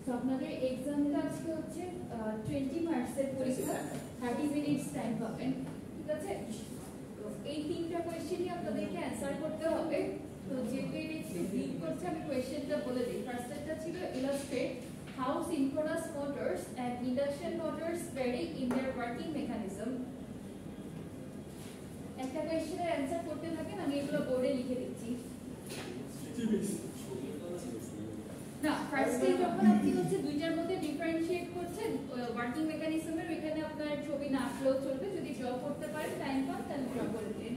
So আপনাদের এক্সামটা আজকে হচ্ছে 20 মার্কসের পরীক্ষা, 30 মিনিটস টাইম পাবেন, ঠিক আছে? তো এই তিনটা কোয়েশ্চেনই আপনাদেরকে অ্যানসার করতে হবে। তো যেহেতু এটা একটু ডিপ করছে, আমি কোয়েশ্চেনটা বলে দিই। ফার্স্টটা ছিল illustrate how synchronous motors and induction motors vary in their working mechanism. একটা কোয়েশ্চেনের অ্যানসার করতে থাকেন, আমি এগুলো বোর্ডে লিখে দিচ্ছি। না, ফার্স্টে যখন আপনি হচ্ছে দুইটার মধ্যে ডিফারেন্সিয়েট করছেন ওয়ার্কিং মেকানিজমের, ওইখানে আপনার ছবি না আঁকলেও চলবে, যদি ড্র করতে পারেন টাইম পান তাহলে ড্র করে দিন।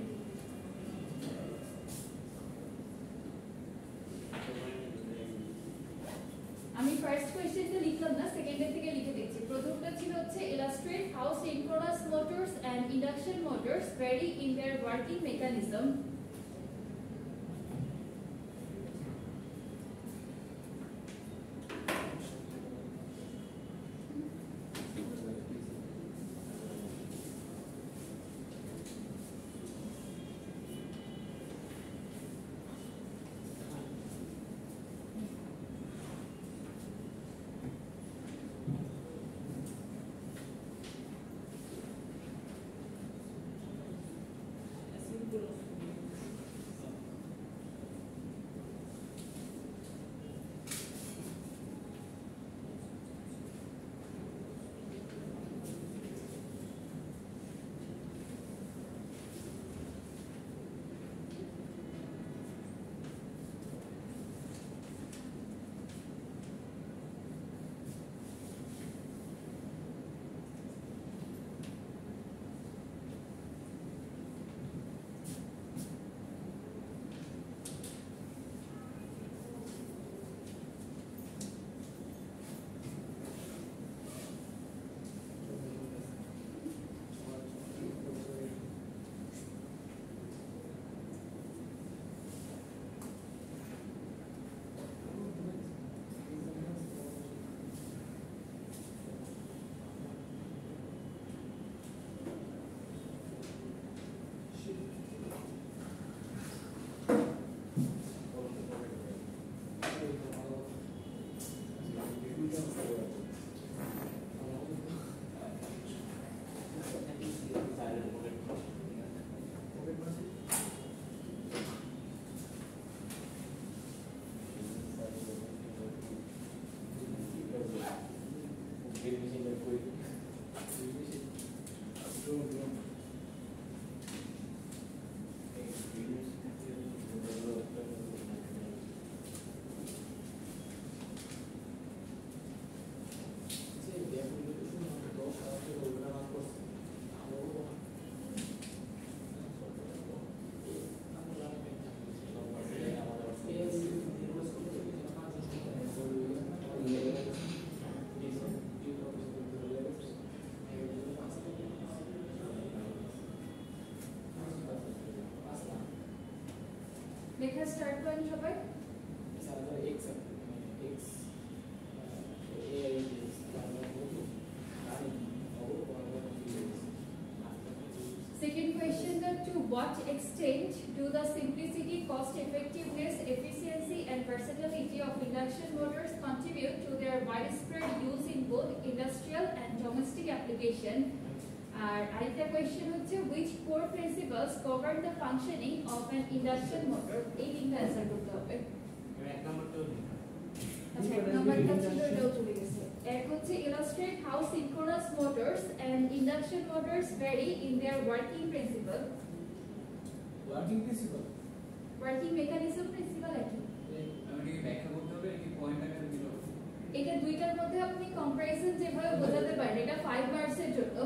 আমি ফার্স্ট কোয়েশ্চেনটা লিখলাম না, সেকেন্ডের থেকে লিখে দিচ্ছি। প্রথমটা ছিল হচ্ছে illustrate how synchronous motors and induction motors vary in their working mechanism. লেখা স্টার্ট করেন সবাই। Second question, that to what extent do the simplicity, cost effectiveness, efficiency and versatility of induction motors contribute to their widespread use in both industrial and domestic application? আর আরেকটা question হচ্ছে which core principles govern the functioning of an induction motor? এই তিনটা answer করতে হবে। এক নম্বরটা আচ্ছা, এক নম্বরটা ছিল, এটাও চলে গেছে। এক হচ্ছে illustrate how synchronous motors and induction motors vary in their working principle. Working mechanism principle একই। আমি কি ব্যাখ্যা করতে হবে নাকি পয়েন্ট আকারে দিতে হবে? এটা দুইটার মধ্যে আপনি কম্পারিজন যেভাবে বোঝাতে পারেন, এটা 5 মার্কসের জন্য।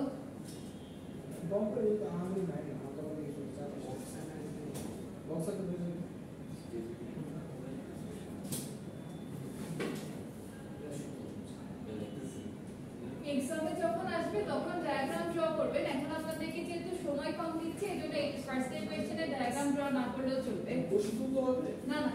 এক্সামে যখন আসবে তখন ডায়াগ্রাম ড্র করবেন। এখন আপনাদেরকে যেহেতু সময় কম দিচ্ছে, এজন্য এই ফার্স্ট কোয়েশ্চেনে ডায়াগ্রাম ড্র না করলেও চলবে। না না,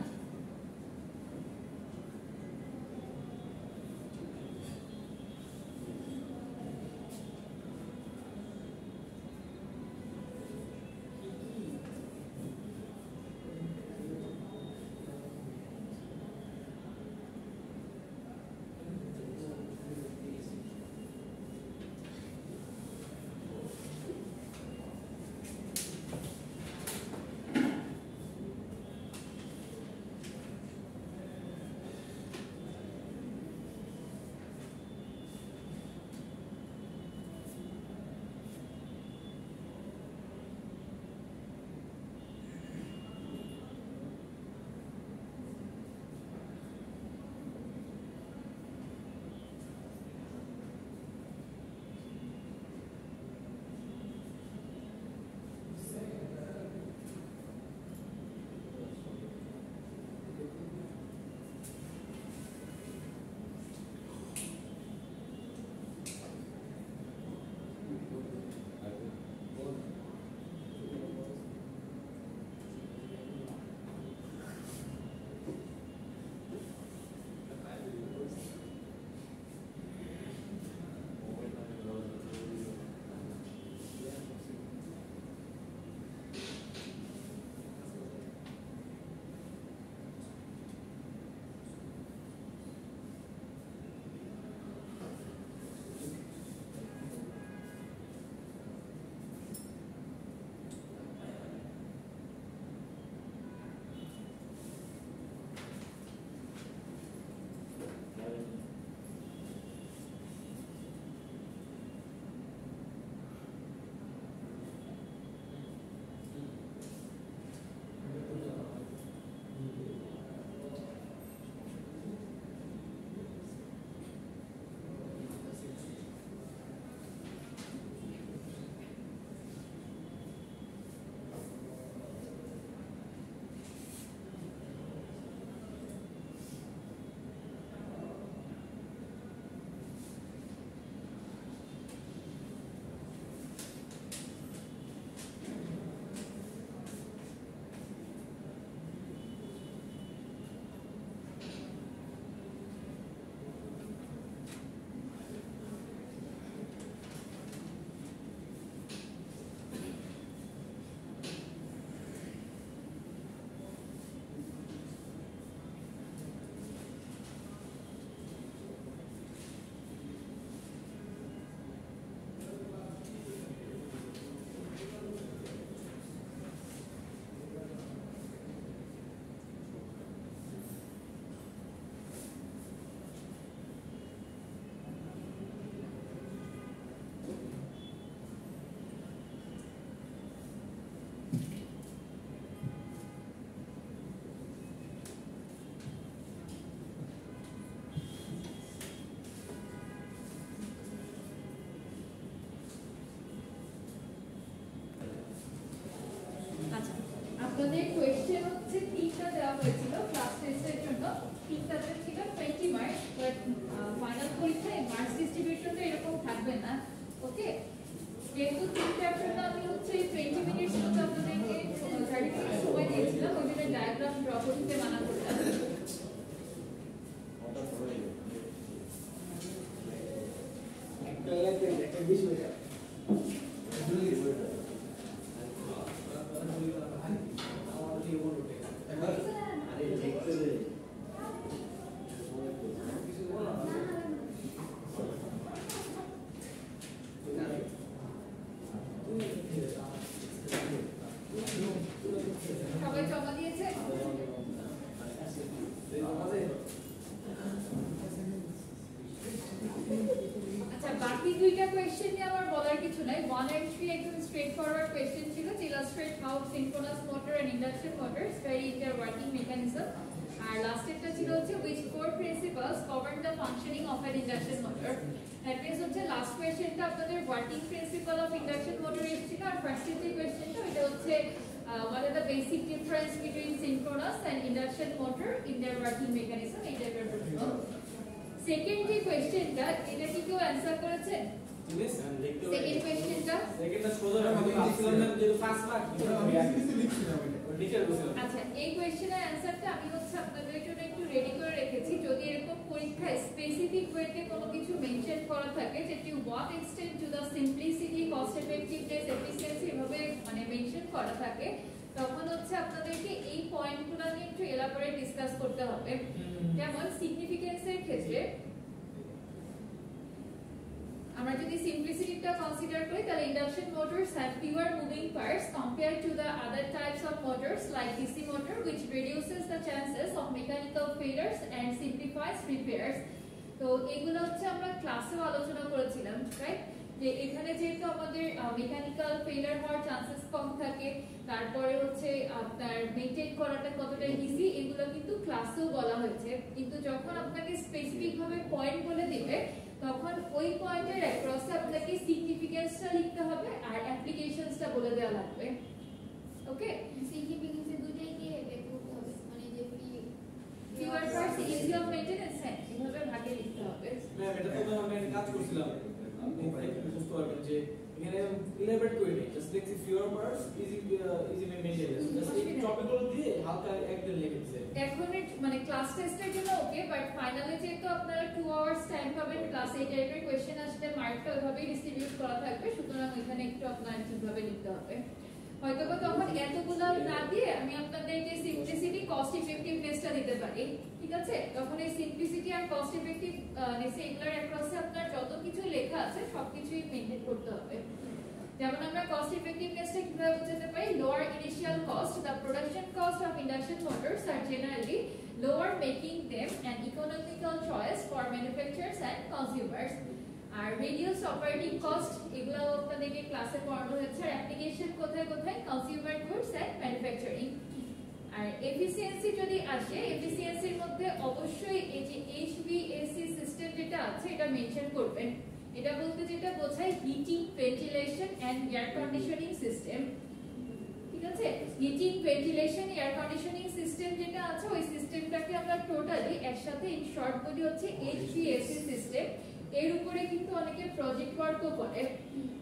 আমাদের কোয়েশ্চেন হচ্ছে তিনটা দেওয়া হয়েছিল ক্লাস টেস্টের জন্য, তিনটাতে ছিল 20 মার্কস, বাট ফাইনাল পরীক্ষায় মার্কস ডিস্ট্রিবিউশনটা এরকম থাকবে না। ওকে, যেহেতু তিনটার জন্য আমি হচ্ছে 20 মিনিটস মতো আপনাদেরকে 30 মিনিট সময় দিয়েছিলাম, ওই জন্য ডায়াগ্রাম ড্র করতে মানা করলাম। সবাই জমা দিয়েছে? আচ্ছা, বাকি দুইটা কোয়েশ্চেন নিয়ে আমার বলার কিছু নাই। 1 and 3 একদম স্ট্রেট ফরওয়ার্ড কোয়েশ্চেন ছিল, to illustrate how synchronous motor and induction motors vary in their working mechanism, আর লাস্ট একটা ছিল হচ্ছে which core principles govern the functioning of an induction motor। That means হচ্ছে লাস্ট কোয়েশ্চেনটা আপনাদের working principal of induction motor এসেছিল, আর first যে কোয়েশ্চেনটা ওটা হচ্ছে what are the basic difference between synchronous and induction motor in their working mechanism, এই টাইপের প্রশ্ন। সেকেন্ড যে কোয়েশ্চেনটা, এটা কি কেউ অ্যানসার করেছেন? সেকেন্ড কোয়েশ্চেনটা আচ্ছা, এই কোয়েশ্চেনের অ্যানসারটা আমি হচ্ছে আপনাদের জন্য একটু রেডি করে রেখেছি। যদি এরকম পরীক্ষায় স্পেসিফিক ওয়েতে কোনো কিছু মেনশন করা থাকে যে to what extent to the simplicity, cost effectiveness, efficiency এভাবে মানে মেনশন করা থাকে, তখন হচ্ছে আপনাদেরকে এই পয়েন্টগুলো নিয়ে একটু এলাবোরেট ডিসকাস করতে হবে। যেমন সিগনিফিকেন্সের ক্ষেত্রে আমরা যদি সিম্পলিসিটিটা কনসিডার করি, তাহলে induction motors have fewer moving parts compared to the other types of motors like DC motor, which reduces the chances of mechanical failures and simplifies repairs। তো এগুলো হচ্ছে আমরা ক্লাসেও আলোচনা করেছিলাম, রাইট? যে এখানে যেহেতু আমাদের মেকানিক্যাল ফেলিয়ার হওয়ার চান্সেস কম থাকে, তারপরে হচ্ছে আপনার মেইনটেইন করাটা কতটা ইজি, এগুলো কিন্তু ক্লাসেও বলা হয়েছে। কিন্তু যখন আপনাকে স্পেসিফিক ভাবে পয়েন্ট বলে দিবে, তখন ওই পয়েন্টের অ্যাক্রসে আপনাকে সিগনিফিকেন্সটা লিখতে হবে আর অ্যাপ্লিকেশনসটা বলে দেওয়া লাগবে। ওকে, সিগনিফিকেন্সে দুইটাই কি করতে হবে, মানে যে fewer parts easy of maintenance, হ্যাঁ এভাবে ভাগে লিখতে হবে। ম্যাম এটা তো আমরা কাজ করছিলাম, আপনি বুঝতে পারবেন যে এখানে ইলাবোরেট করে নেই, জাস্ট দেখছি fewer parts easy maintenance, just এই টপিকগুলো দিয়ে হালকা একদম লিখে দিতে। এখন মানে ক্লাস টেস্টের জন্য ওকে, বাট ফাইনালে যেহেতু আপনারা 2 আওয়ার্স টাইম পাবেন, প্লাস এই টাইপের কোশ্চেন আসলে মার্কটা ওইভাবেই ডিস্ট্রিবিউট করা থাকবে, সুতরাং এখানে একটু আপনার ঠিকভাবে লিখতে হবে। হয়তো তখন এতগুলো না দিয়ে আমি আপনাদেরকে সিম্পলিসিটি, কস্ট ইফেক্টিভনেসটা দিতে পারি, ঠিক আছে? তখন এই সিম্পলিসিটি আর কস্ট ইফেক্টিভনেস এগুলোর অ্যাক্রসে আপনার যত কিছু লেখা আছে সবকিছুই মেইনটেইন করতে হবে। যেমন আমরা কস্ট ইফেক্টিভনেসটা কিভাবে বোঝাতে পারি, lower initial cost, the production cost of induction motors are generally lower, making them an economical choice for manufacturers and consumers. আর রিডিউস অপারেটিং কস্ট, এগুলো আপনাদেরকে ক্লাসে পড়ানো হয়েছে। আর অ্যাপ্লিকেশন কোথায় কোথায়, কনজিউমার গুডস এন্ড ম্যানুফ্যাকচারিং। আর এফিসিয়েন্সি যদি আসে, এফিসিয়েন্সির মধ্যে অবশ্যই এই যে এইচভিএসি সিস্টেম যেটা আছে এটা মেনশন করবেন। এটা বলতে যেটা বোঝায় heating, ventilation and air conditioning system, ঠিক আছে? Heating, ventilation, air conditioning system যেটা আছে, ওই সিস্টেমটাকে আমরা টোটালি একসাথে ইন শর্ট বলি হচ্ছে এইচভিএসি সিস্টেম। এর উপরে কিন্তু অনেকে প্রজেক্ট ওয়ার্কও করে।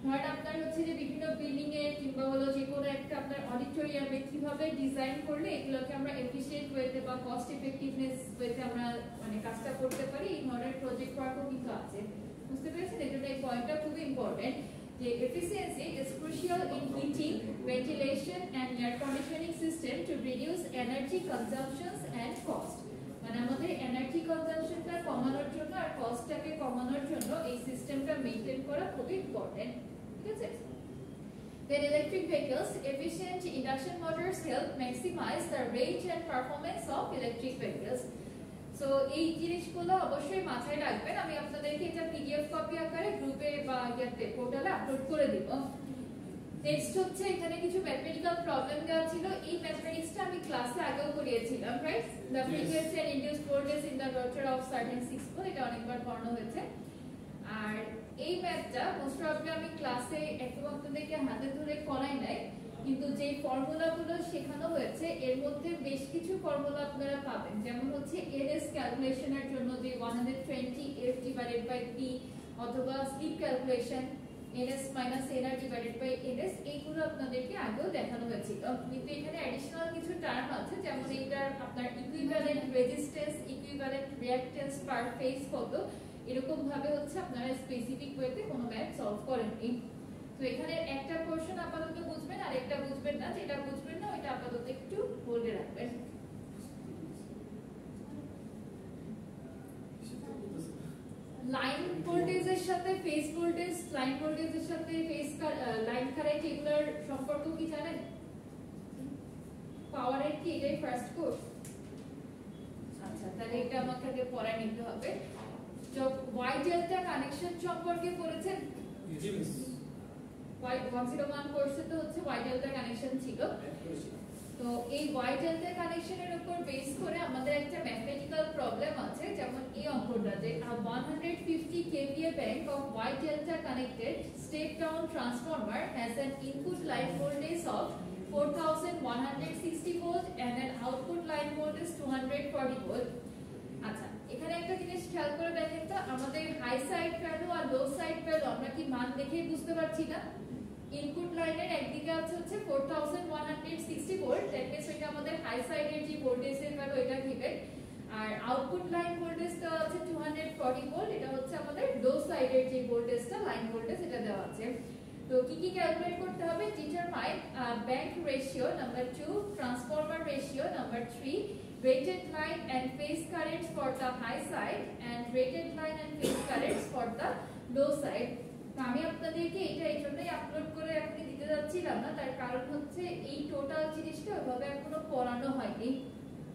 ধরেন আপনার হচ্ছে যে বিভিন্ন বিল্ডিং এ কিংবা হলো যে কোনো একটা আপনার অডিটোরিয়ামে কিভাবে ডিজাইন করলে এগুলোকে আমরা এফিশিয়েন্ট ওয়েতে বা কস্ট ইফেক্টিভনেস ওয়েতে আমরা মানে কাজটা করতে পারি, এই ধরনের প্রজেক্ট ওয়ার্কও কিন্তু আছে। বুঝতে পেরেছেন? এজন্য এই পয়েন্টটা খুব ইম্পর্টেন্ট যে efficiency is crucial in heating, ventilation and air conditioning system to reduce energy consumptions and cost। মানে আমাদের এনার্জি কনজাম্পশনটা কমানোর জন্য আর কস্টটাকে কমানোর জন্য এই সিস্টেমটা মেইনটেইন করা খুব ইম্পর্টেন্ট, ঠিক আছে? Then electric vehicles, efficient induction motors help maximize the range and performance of electric vehicles। So এই জিনিসগুলো অবশ্যই মাথায় রাখবেন। আমি আপনাদেরকে এটা পিডিএফ কপি আকারে গ্রুপে বা ইয়াতে পোর্টালে আপলোড করে দিব। নেক্সট হচ্ছে এখানে কিছু ম্যাথমেটিক্যাল প্রবলেম দেওয়া ছিল। এই ম্যাথমেটিক্সটা আমি ক্লাসে আগেও করিয়েছিলাম, right? The frequency and induced voltage in the rotor of certain 6 pole, এটা অনেকবার পড়ানো হয়েছে। আর এই ম্যাথটা মোস্ট প্রবাবলি আমি ক্লাসে একদম আপনাদেরকে হাতে ধরে করাই নাই, কিন্তু যে ফর্মুলাগুলো শেখানো হয়েছে এর মধ্যে বেশ কিছু ফর্মুলা আপনারা পাবেন, যেমন হচ্ছে এনএস ক্যালকুলেশনের জন্য যে 120 f ডিভাইডেড বাই p, অথবা slip calculation ns minus nr divided by ns, এইগুলো আপনাদেরকে আগেও দেখানো হয়েছিল। কিন্তু এখানে অ্যাডিশনাল কিছু টার্ম আছে, যেমন এইটার আপনার ইকুইভ্যালেন্ট রেজিস্ট্যান্স, ইকুইভ্যালেন্ট রিঅ্যাকট্যান্স পার ফেজ কত, এরকম ভাবে হচ্ছে আপনারা স্পেসিফিক ওয়েতে কোনো ম্যাথ সলভ করেননি। তো এখানে একটা পোরশন আপাতত বুঝবেন আর একটা বুঝবেন না, যেটা বুঝবেন না ওটা আপাতত একটু হোল্ডে রাখবেন। লাইন ভোল্টেজের সাথে ফেজ ভোল্টেজ, লাইন ভোল্টেজের সাথে ফেজ লাইন কারেন্ট, এগুলোর সম্পর্ক কি জানেন? পাওয়ারের কি এটাই ফার্স্ট কোর্স? আচ্ছা, তাহলে এটা আমাকে আগে পড়া নিতে হবে। ওয়াই ডেল্টা কানেকশন সম্পর্কে পড়েছেন? জি মিস। ওয়াই 101 কোর্সে তো হচ্ছে ওয়াই ডেল্টা কানেকশন ছিল। তো এই ওয়াই ডেল্টা কানেকশনের উপর বেস করে আমাদের একটা ম্যাথমেটিক্যাল প্রবলেম আছে, যেমন এই অঙ্কটা যে 150 kVA bank of Y delta connected step down transformer has an input line voltage of 4160 volt and an output line voltage 240 volt. আচ্ছা, এখানে একটা জিনিস খেয়াল করে দেখেন তো, আমাদের হাই সাইড ভ্যালু আর লো সাইড ভ্যালু আমরা কি মান দেখেই বুঝতে পারছি না? ইনপুট লাইনের একদিকে আছে হচ্ছে 4160 ভোল্ট, দ্যাট মিন্স এটা আমাদের হাই সাইডের যে ভোল্টেজের ভ্যালু এটা দিবে, আর আউটপুট লাইন ভোল্টেজটা আছে 240 ভোল্ট, এটা হচ্ছে আমাদের লো সাইডের যে ভোল্টেজটা লাইন ভোল্টেজ এটা দেওয়া আছে। তো কি কি ক্যালকুলেট করতে হবে? Determine bank ratio number 2, transformer ratio number 3, rated line and phase currents for the high side and rated line and phase currents for the low side. আমি আপনাদেরকে এটা এই জন্যই আপলোড করে আপনি দিতে যাচ্ছিলাম না, তার কারণ হচ্ছে এই টোটাল জিনিসটা ওইভাবে এখনো পড়ানো হয়নি।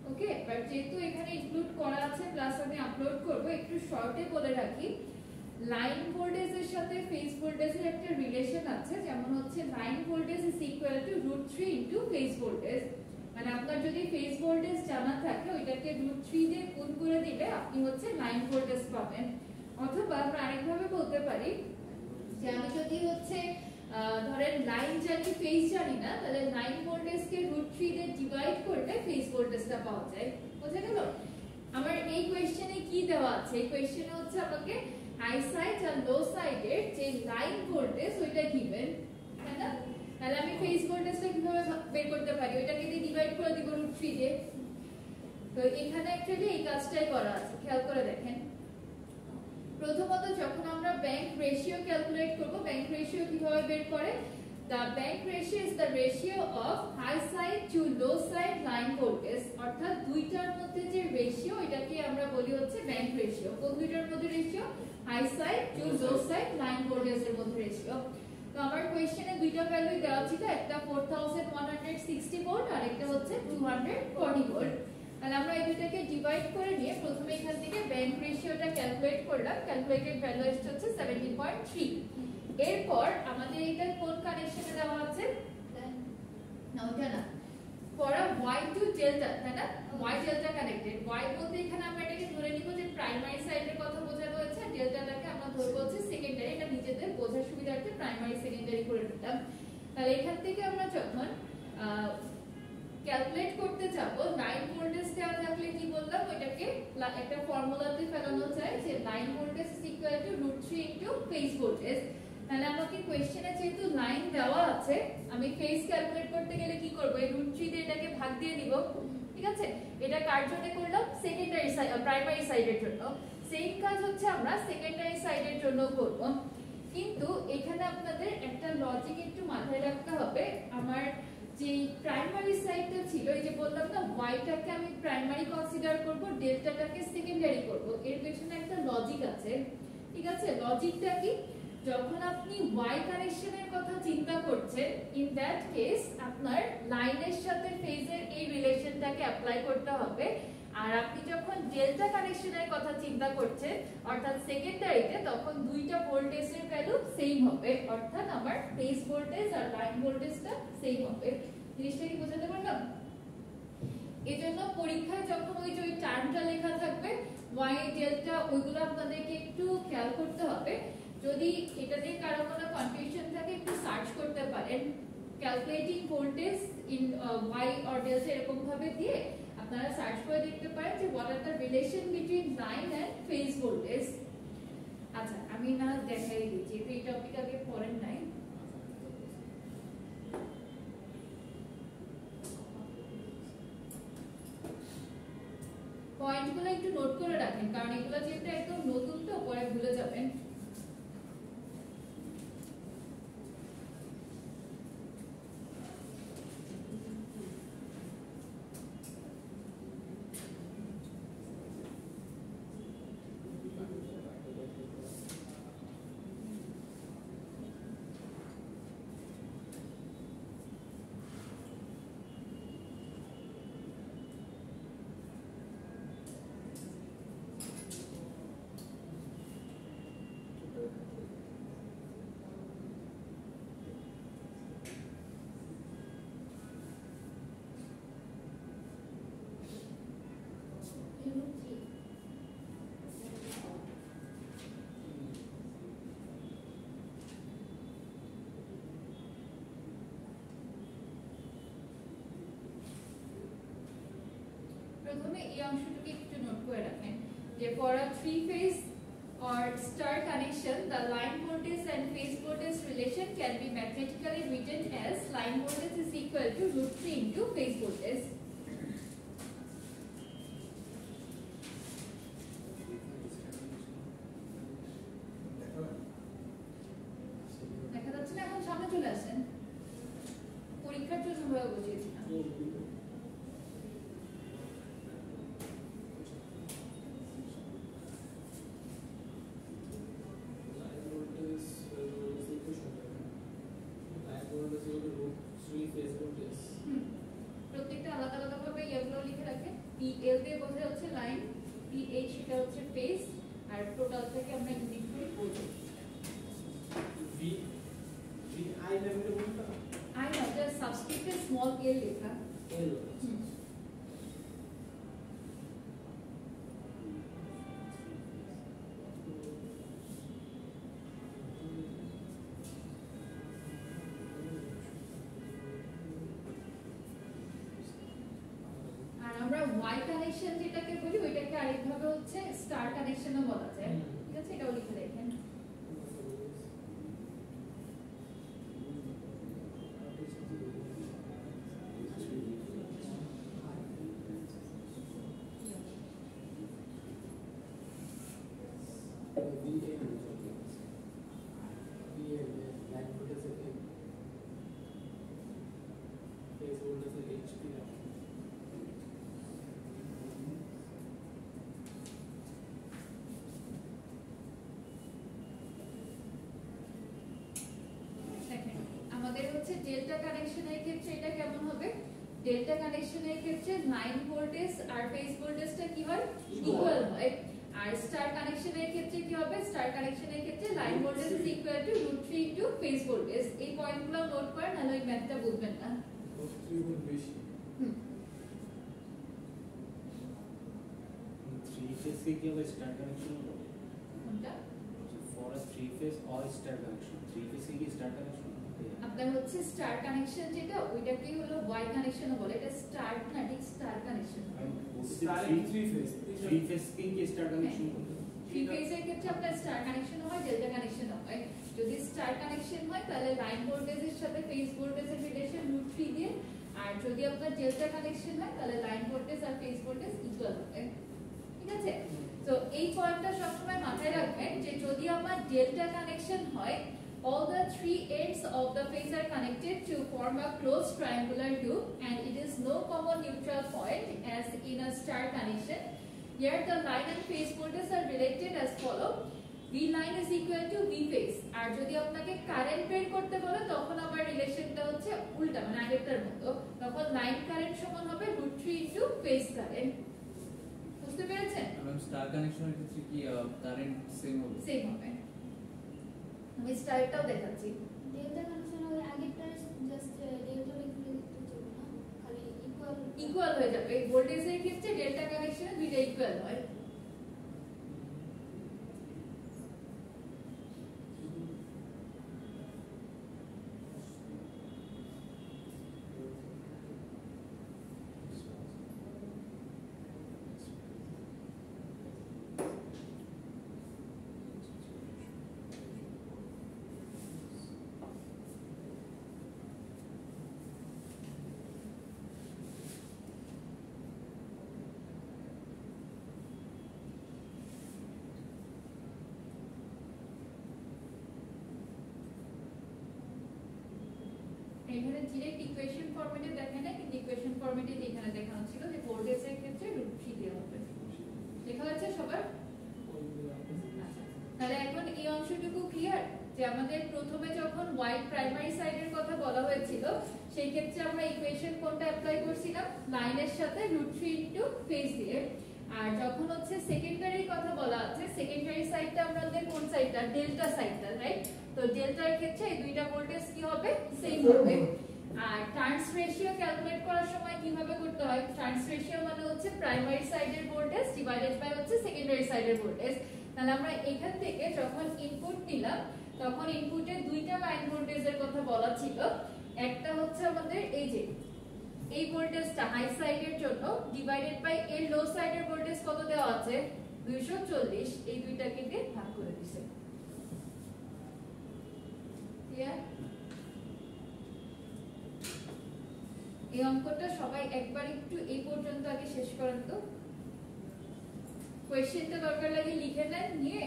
ওকে, বাট যেহেতু এখানে ইনক্লুড করা আছে প্লাস আমি আপলোড করব, একটু শর্টে বলে রাখি। লাইন ভোল্টেজের সাথে ফেজ ভোল্টেজের একটা রিলেশন আছে, যেমন হচ্ছে line voltage is equal to √3 into phase voltage. মানে আপনার যদি ফেজ ভোল্টেজ জানা থাকে ওইটাকে √3 দিয়ে গুণ করে দিলে আপনি হচ্ছে লাইন ভোল্টেজ পাবেন। অথবা আমরা আরেকভাবে বলতে পারি যে আমি যদি হচ্ছে ধরেন লাইন জানি ফেজ জানি না, তাহলে লাইন ভোল্টেজকে √3 দিয়ে ডিভাইড করলে ফেজ ভোল্টেজটা পাওয়া যায়। বুঝা গেল? আমার এই কোশ্চেনে কি দেওয়া আছে? এই কোশ্চেনে হচ্ছে আমাকে হাই সাইড আর লো সাইডের যে লাইন ভোল্টেজ ওইটা গিভেন, তাই না? তাহলে আমি ফেজ ভোল্টেজটা কিভাবে বের করতে পারি? ওইটাকে দিয়ে ডিভাইড করে দিব √3 দিয়ে। তো এখানে অ্যাকচুয়ালি এই কাজটাই করা আছে, খেয়াল করে দেখেন। প্রথমত যখন আমরা ব্যাংক রেশিও ক্যালকুলেট করব, ব্যাংক রেশিও কিভাবে বের করে? The bank ratio is the ratio of high side to low side line voltage, অর্থাৎ দুইটার মধ্যে যে রেশিও এটাকে আমরা বলি হচ্ছে ব্যাংক রেশিও। কোন দুইটার মধ্যে ratio? High side to low side line ভোল্টেজের মধ্যে রেশিও। তো আমার কোশ্চেনে দুইটা ভ্যালু দেওয়া ছিল, একটা 4160 ভোল্ট আর একটা হচ্ছে 240 ভোল্ট। তাহলে আমরা এই দুটোকে ডিভাইড করে নিয়ে প্রথমে এখান থেকে ব্যাংক রেশিওটা ক্যালকুলেট করলাম, ক্যালকুলেটেড ভ্যালু আসছে হচ্ছে 17.3। এরপর আমাদের এটা কোন কানেকশনে দেওয়া আছে? না ওটা না, পড়া y টু ডেল্টা, তাই না? y delta connected. y বলতে এখানে আমরা এটাকে ধরে নিব যে প্রাইমারি সাইডের কথা বোঝানো হয়েছে, ডেল্টাটাকে আমরা ধরবো হচ্ছে সেকেন্ডারি। এটা নিজেদের বোঝার সুবিধার্থে প্রাইমারি সেকেন্ডারি করে নিলাম। তাহলে এখান থেকে আমরা যখন ক্যালকুলেট করতে যাব, লাইন ভোল্টেজ দেওয়া থাকলে কি বললাম, ওইটাকে একটা ফর্মুলাতে ফেলানো যায় যে line voltage is equal to √3 into phase voltage. তাহলে আমাকে কোশ্চেনে যেহেতু লাইন দেওয়া আছে, আমি ফেজ ক্যালকুলেট করতে গেলে কি করব? এই √3 দিয়ে এটাকে ভাগ দিয়ে দিব। ঠিক আছে? এটা কার জন্য করলাম? সেকেন্ডারি সাইড, প্রাইমারি সাইডের জন্য। সেম কাজ হচ্ছে আমরা সেকেন্ডারি সাইডের জন্য করব। কিন্তু এখানে আপনাদের একটা লজিক একটু মাথায় রাখতে হবে। আমার যে প্রাইমারি সাইডটা ছিল, এই যে বললাম না ওয়াইটাকে আমি প্রাইমারি কনসিডার করব, ডেল্টাটাকে সেকেন্ডারি করব, এর পেছনে একটা লজিক আছে। ঠিক আছে? লজিকটা কি? যখন আপনি ওয়াই কানেকশনের কথা চিন্তা করছেন, ইন দ্যাট কেস আপনার লাইনের সাথে ফেজের এই রিলেশনটাকে অ্যাপ্লাই করতে হবে। আর আপনি যখন ডেল্টা কানেকশনের কথা চিন্তা করছেন অর্থাৎ সেকেন্ডারিতে, তখন দুইটা ভোল্টেজের ভ্যালু সেম হবে, অর্থাৎ আমার ফেজ ভোল্টেজ আর লাইন ভোল্টেজটা সেম হবে। জিনিসটা কি বোঝাতে পারলাম? এজন্য পরীক্ষায় যখন ওই যে ওই টার্মটা লেখা থাকবে ওয়াই ডেল্টা, ওইগুলো আপনাদেরকে একটু খেয়াল করতে হবে। যদি এটা দিয়ে কারো কোনো কনফিউশন থাকে একটু সার্চ করতে পারেন। Calculating voltage in Y or delta এরকম ভাবে দিয়ে আপনারা সার্চ করে দেখতে পারেন যে what are the relation between line and phase voltage. আচ্ছা আমি না দেখাই দিই যেহেতু এই টপিক আগে পড়েন নাই। পয়েন্টগুলো একটু নোট করে রাখেন কারণ এগুলো যেহেতু একদম নতুন তো পরে ভুলে যাবেন। প্রথমে এই অংশটুকু একটু নোট করে রাখেন যে for a three phase or star connection the line voltage and phase voltage relation can be mathematically written as line voltage is equal to √3 into phase voltage। দেখা যাচ্ছে না? এখন সামনে চলে আসেন, পরীক্ষার জন্য ভাবে বুঝিয়েছি না। প্রত্যেকটা আলাদা আলাদা ভাবে এগুলো লিখে রাখেন। PL দিয়ে বোঝা হচ্ছে লাইন, PH সেটা হচ্ছে ফেজ, আর টোটাল থেকে আমরা ইউনিট করে বলবো। VI লেভেলে বলতে আই না জাস্ট সাবস্ক্রিপ্টে স্মল l লেখা। L আমরা ওয়াই কানেকশন যেটাকে বলি ওইটাকে আরেকভাবে হচ্ছে স্টার কানেকশনও বলা যায়। ঠিক আছে, এটাও লিখে রাখেন। আমাদের হচ্ছে ডেল্টা কানেকশনের ক্ষেত্রে এটা কেমন হবে? ডেল্টা কানেকশনের ক্ষেত্রে লাইন ভোল্টেজ আর ফেজ ভোল্টেজটা কি হয়? ইকুয়াল হয়। আর স্টার কানেকশনের ক্ষেত্রে কি হবে? স্টার কানেকশনের ক্ষেত্রে line voltage is equal to √3 into phase voltage. এই পয়েন্টগুলো নোট করেন, নাহলে ওই ম্যাথটা বুঝবেন না। √3 গুণ বেশি। 3 phase के क्या स्टार कनेक्शन होगा? কোনটা? For a 3 phase or star connection, 3 phase की स्टार कनेक्शन আপনার হচ্ছে স্টার কানেকশন যেটা ওইটাকে হলো ওয়াই কানেকশনও বলে। এটা স্টার না, ঠিক star connection. three phase three phase की स्टार कनेक्शन होगा। থ্রি ফেজের ক্ষেত্রে আপনার স্টার কানেকশন হয়, ডেল্টা কানেকশন হয়। যদি স্টার কানেকশন হয় তাহলে লাইন ভোল্টেজের সাথে ফেজ ভোল্টেজের রিলেশন √3 দিয়ে, আর যদি আপনার ডেল্টা কানেকশন হয় তাহলে লাইন ভোল্টেজ আর ফেজ ভোল্টেজ ইকুয়াল হবে। ঠিক আছে, তো এই পয়েন্টটা সবসময় মাথায় রাখবেন যে যদি আপনার ডেল্টা কানেকশন হয়, all the three ends of the phase are connected to form a closed triangular loop and it is no common neutral point as in a star connection. Here the line and phase voltage are related as follow: V line is equal to V phase। আর যদি আপনাকে current বের করতে বলে তখন আবার রিলেশনটা হচ্ছে উল্টা, মানে আগেরটার মতো। তখন লাইন কারেন্ট সমান হবে √3 ইনটু ফেজ কারেন্ট। বুঝতে পেরেছেন? এবং স্টার কানেকশনের ক্ষেত্রে কি কারেন্ট সেম হবে? সেম হবে। আমি স্টারটাও দেখাচ্ছি। ডেল্টা কানেকশন হলে আগেরটার জাস্ট ডেল্টা লিখলে তো চলবে না, খালি ইকুয়াল ইকুয়াল হয়ে যাবে। ভোল্টেজের ক্ষেত্রে ডেল্টা কানেকশনে দুইটা ইকুয়াল হয়। এখানে ডিরেক্ট ইকুয়েশন ফরম্যাটে দেখে না, কিন্তু ইকুয়েশন ফরম্যাটে এখানে দেখানো ছিল যে ভোল্টেজের ক্ষেত্রে √3 দেওয়া হবে। লেখা হচ্ছে সবার? আচ্ছা, তাহলে এখন এই অংশটুকু ক্লিয়ার যে আমাদের প্রথমে যখন y প্রাইমারি সাইডের কথা বলা হয়েছিল সেই ক্ষেত্রে আমরা ইকুয়েশন কোনটা অ্যাপ্লাই করছিলাম? লাইনের সাথে √3 ইনটু ফেজ দিয়ে। আর যখন হচ্ছে সেকেন্ডারির কথা বলা আছে, সেকেন্ডারি সাইডটা আমাদের কোন সাইডটা? ডেল্টা সাইডটা, রাইট? তো ডেল্টার ক্ষেত্রে এই দুইটা ভোল্টেজ কি হবে? সেম হবে। আর টার্নস রেশিও ক্যালকুলেট করার সময় কিভাবে করতে হয়? টার্নস রেশিও মানে হচ্ছে প্রাইমারি সাইডের ভোল্টেজ ডিভাইডেড বাই হচ্ছে সেকেন্ডারি সাইডের ভোল্টেজ। তাহলে আমরা এখান থেকে যখন ইনপুট নিলাম তখন ইনপুটে দুইটা লাইন ভোল্টেজের কথা বলা ছিল। একটা হচ্ছে আমাদের এই যে এই ভোল্টেজটা হাই সাইডের জন্য ডিভাইডেড বাই এর লো সাইডের ভোল্টেজ কত দেওয়া আছে? 240। এই দুইটাকে দিয়ে ভাগ করে দিয়েছে। ক্লিয়ার? এই অঙ্কটা সবাই একবার একটু এই পর্যন্ত আগে শেষ করেন তো। কোশ্চেনটা দরকার লাগে লিখে নেন, নিয়ে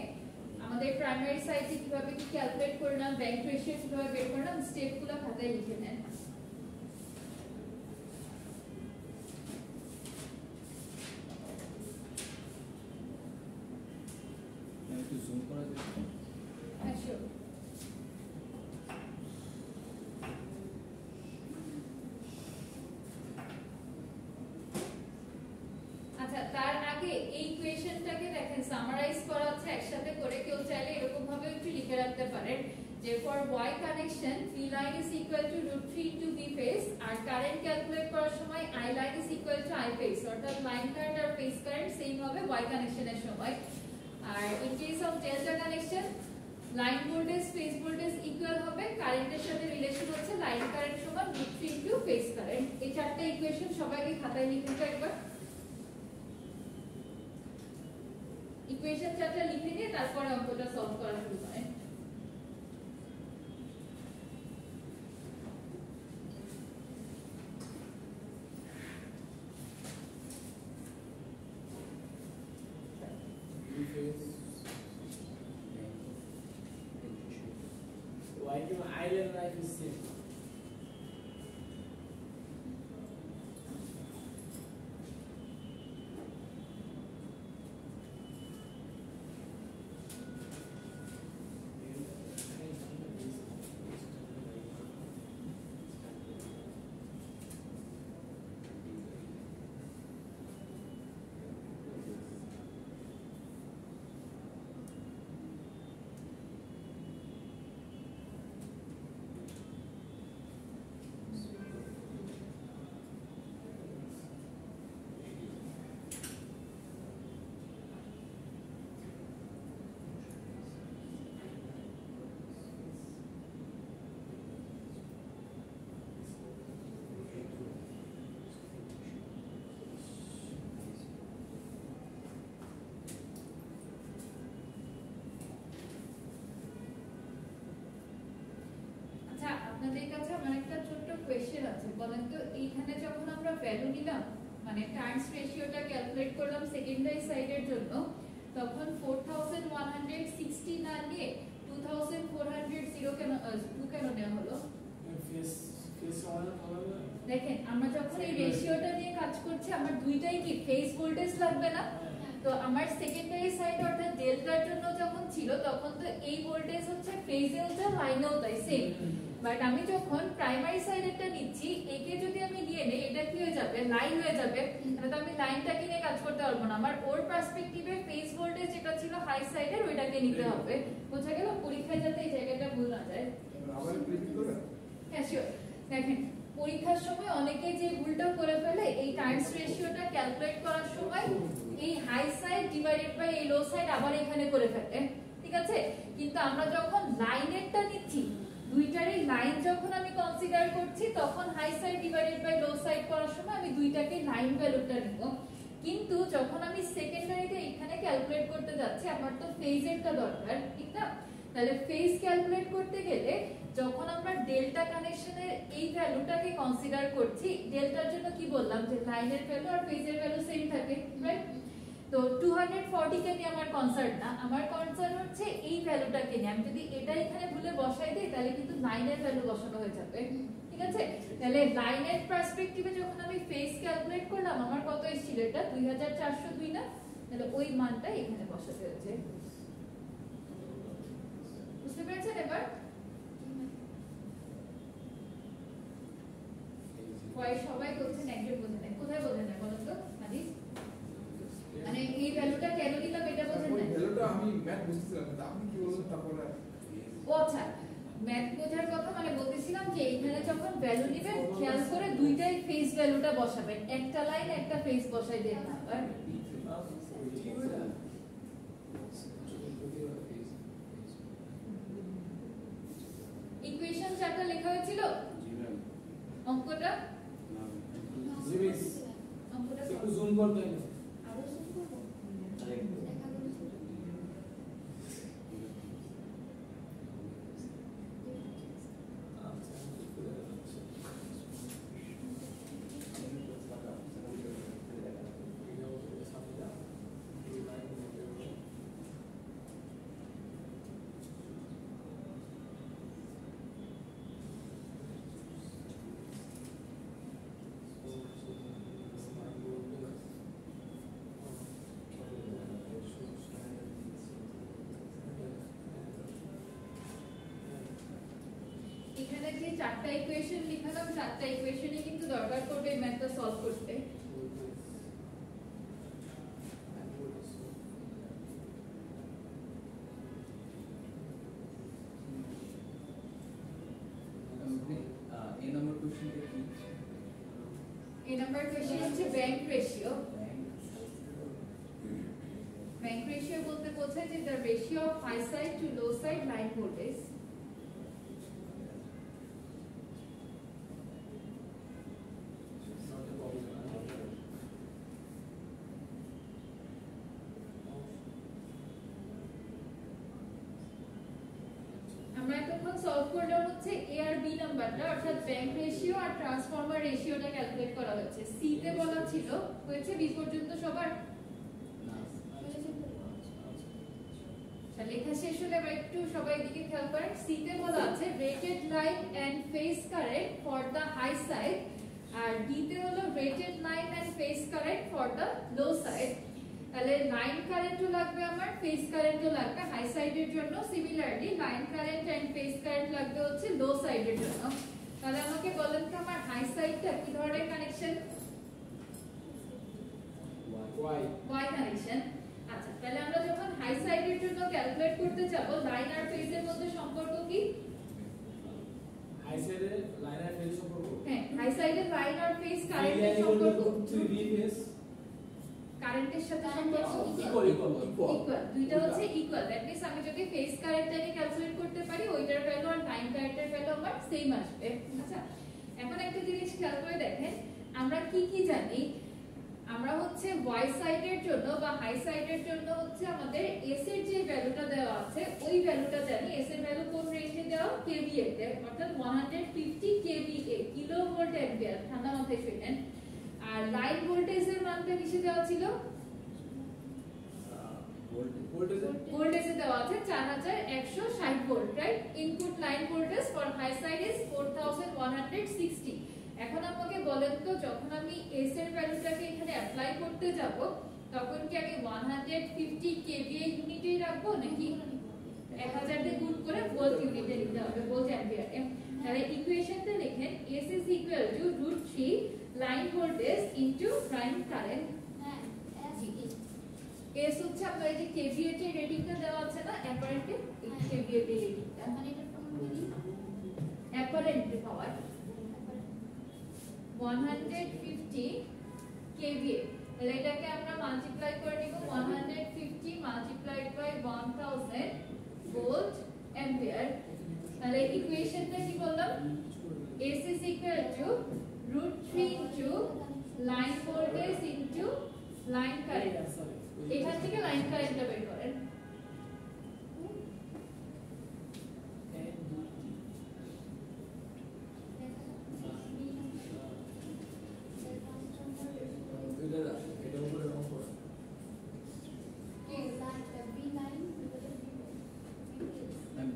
আমাদের প্রাইমারি সাইডে কিভাবে কি ক্যালকুলেট করলাম, ব্যাংক রেশিও কিভাবে বের করলাম, স্টেপগুলো খাতায় লিখে নেন। একটু জুম করা যায়? হ্যাঁ, sure। আচ্ছা, তার আগে এই ইকুয়েশনটাকে দেখেন সামারাইজ করা আছে একসাথে করে। কেউ চাইলে এরকম ভাবে একটু লিখে রাখতে পারেন যে for y connection v line is equal to √3 into v phase, আর কারেন্ট ক্যালকুলেট করার সময় i line is equal to i phase, অর্থাৎ লাইন কারেন্ট আর ফেজ কারেন্ট সেম হবে y কানেকশনের সময়। আর in case of delta connection line voltage phase voltage equal হবে, কারেন্টের সাথে রিলেশন হচ্ছে লাইন কারেন্ট সমান √3 into ফেজ কারেন্ট। এই চারটি ইকুয়েশন সবাইকে খাতায় লিখে নিতে একবার। ইকুয়েশন চারটা লিখে নিয়ে তারপরে অঙ্কটা সলভ করা শুরু করেন। Why do island life is same? আপনাদের কাছে আমার একটা ছোট্ট কোশ্চেন আছে, বলেন তো এইখানে যখন আমরা ভ্যালু নিলাম মানে টার্নস রেশিওটা ক্যালকুলেট করলাম সেকেন্ডারি সাইডের জন্য, তখন 4160 না নিয়ে 2400 কেন নেওয়া হলো? দেখেন আমরা যখন এই রেশিওটা নিয়ে কাজ করছি আমার দুইটাই কি ফেজ ভোল্টেজ লাগবে না? তো আমার সেকেন্ডারি সাইড অর্থাৎ ডেল্টার জন্য যখন ছিল তখন তো এই ভোল্টেজ হচ্ছে ফেজেও যা লাইনেও তাই সেম। বাট আমি যখন প্রাইমারি সাইডেরটা নিচ্ছি একে যদি আমি নিয়ে নেই এটা কি হয়ে যাবে? লাইন হয়ে যাবে। তাহলে তো আমি লাইনটাকে নিয়ে কাজ করতে পারবো না, আমার ওর পার্সপেক্টিভে ফেজ ভোল্টেজ যেটা ছিল হাই সাইডের ওইটাকে নিতে হবে। বোঝা গেল? পরীক্ষায় যাতে এই জায়গাটা ভুল না যায়। আবার ক্লিক করে হ্যাঁ শিওর। দেখেন পরীক্ষার সময় অনেকে যে ভুলটা করে ফেলে এই টার্নস রেশিওটা ক্যালকুলেট করার সময় এই হাই সাইড ডিভাইডেড বাই এই লো সাইড আবার এখানে করে ফেলে, ঠিক আছে? কিন্তু আমরা যখন লাইনেরটা নিচ্ছি দুইটারই লাইন যখন আমি কনসিডার করছি তখন high side divided by low side করার সময় আমি দুইটাকে লাইন ভ্যালুটা নিব। কিন্তু যখন আমি সেকেন্ডারিতে এখানে ক্যালকুলেট করতে যাচ্ছি আমার তো ফেজেরটা দরকার, ঠিক না? তাহলে ফেজ ক্যালকুলেট করতে গেলে যখন আমরা ডেল্টা কানেকশনের এই ভ্যালুটাকে কনসিডার করছি, ডেল্টার জন্য কি বললাম যে লাইনের ভ্যালু আর ফেজের ভ্যালু সেম থাকে, রাইট? তো 240 কে নিয়ে আমার কনসার্ন না, আমার কনসার্ন হচ্ছে এই ভ্যালুটাকে নিয়ে। আমি যদি এটা এখানে ভুলে বসাই দিই তাহলে কিন্তু লাইনের ভ্যালু বসানো হয়ে যাবে, ঠিক ঠিক আছে? তাহলে লাইনের পার্সপেক্টিভে যখন আমি ফেস ক্যালকুলেট করলাম আমার কত এসেছিল এটা 2402 না, তাহলে ওই মানটা এখানে বসাতে হচ্ছে। বুঝতে পেরেছেন এবার? সবাই বলছেন, একজন বোঝেন না, কোথায় বোঝেন না বলুন তো হাদিস? মানে এই ভ্যালুটা কেন দিলাম এটা বোঝেন না? ভ্যালুটা আমি ম্যাথ বুঝতেছিলাম কিন্তু আপনি কি বললেন তারপরে ও আচ্ছা, ম্যাথ বোঝার কথা মানে বলতেছিলাম যে এইখানে যখন ভ্যালু নেবেন খেয়াল করে দুইটাই ফেস ভ্যালুটা বসাবেন, একটা লাইন একটা ফেস বসাই দেন না আবার। ইকুয়েশন চারটা লেখা হয়েছিল, অঙ্কটা জিমিস অঙ্কটা একটু জুম করতে হবে। আরো শুরু করবো দেখা করছি এখানে যে চারটা ইকুয়েশন লিখলাম চারটা ইকুয়েশনই কিন্তু দরকার পড়বে ম্যাথটা সলভ করতে। এই নম্বর কোশ্চেনটা কি? এই নাম্বার কোশ্চেন হচ্ছে ব্যাংক রেশিও। ব্যাংক রেশিও বলতে বোঝায় যে the ratio of high side to low side line voltage। আমরা এতক্ষণ সলভ করলাম হচ্ছে এ আর বি নাম্বারটা, অর্থাৎ ব্যাংক রেশিও আর ট্রান্সফরমার রেশিওটা ক্যালকুলেট করা হচ্ছে। সি তে বলা ছিল, হয়েছে বি পর্যন্ত সবার? লেখা শেষ হলে এবার একটু সবাই দিকে খেয়াল করেন। সি তে বলা আছে rated line and phase current for the high side, আর ডি তে হলো rated line and phase current for the low side. তাহলে লাইন কারেন্টও লাগবে আমার, ফেজ কারেন্টও লাগবে হাই সাইডের জন্য। Similarly line current and phase current লাগবে হচ্ছে লো সাইডের জন্য। তাহলে আমাকে বলেন তো আমার হাই সাইডটা কি ধরনের কানেকশন? Y Y connection. আচ্ছা, তাহলে আমরা যখন হাই সাইডের জন্য ক্যালকুলেট করতে যাব লাইন আর ফেজের মধ্যে সম্পর্ক কি? হাই সাইডে লাইন আর ফেজ সম্পর্ক। হ্যাঁ, হাই সাইডে লাইন আর ফেজ কারেন্টের সম্পর্ক, 3 ফেজ কারেন্টের সাথে সম্পর্ক ইকুয়াল ইকুয়াল ইকুয়াল, দুইটা হচ্ছে ইকুয়াল। দ্যাট মিন্স আমি যদি ফেজ কারেন্টটাকে ক্যালকুলেট করতে পারি ওইটার ভ্যালু আর লাইন কারেন্টের ভ্যালু আমার সেম আসবে। আচ্ছা, এখন একটা জিনিস খেয়াল করে দেখেন, আমরা কি কি জানি? আমরা হচ্ছে ওয়াই সাইডের জন্য বা হাই সাইডের জন্য হচ্ছে আমাদের এস এর যে ভ্যালুটা দেওয়া আছে ওই ভ্যালুটা জানি। এস এর ভ্যালু কোন রেঞ্জে দেওয়া? কেভিএ তে, অর্থাৎ 150 কেভিএ, কিলো ভোল্ট অ্যাম্পিয়ার, ঠান্ডা মাথায় শুনেন। আর লাইন ভোল্টেজের মানটা কিসে দেওয়া ছিল? ভোল্টেজে দেওয়া আছে 4160 volt, right? Input line voltage for high side is 4160। এখন আমাকে বলেন তো যখন আমি এস এর ভ্যালুটাকে এখানে অ্যাপ্লাই করতে যাব তখন কি আমি 150 কেভিএ ইউনিটে রাখবো নাকি 1000 দিয়ে গুণ করে ভোল্ট ইউনিটে নিতে হবে, ভোল্ট অ্যাম্পিয়ারে? তাহলে ইকুয়েশনটা লিখেন S is equal to √3 line voltage into line current. হ্যাঁ S হচ্ছে আপনার এই যে কেভিএ এর রেটিংটা দেওয়া আছে না অ্যাপারেন্টে, এই কেভিএ এর রেটিংটা মানে এটা ফর্মুলা কি অ্যাপারেন্ট পাওয়ার 150 কেভিএ। তাহলে এটাকে আমরা মাল্টিপ্লাই করে নিব 150 মাল্টিপ্লাইড বাই 1000 ভোল্ট অ্যাম্পিয়ার। তাহলে ইকুয়েশনটা কি বললাম? S is equal to √3 into line voltage into line current। এখান থেকে লাইন কারেন্টটা বের করেন।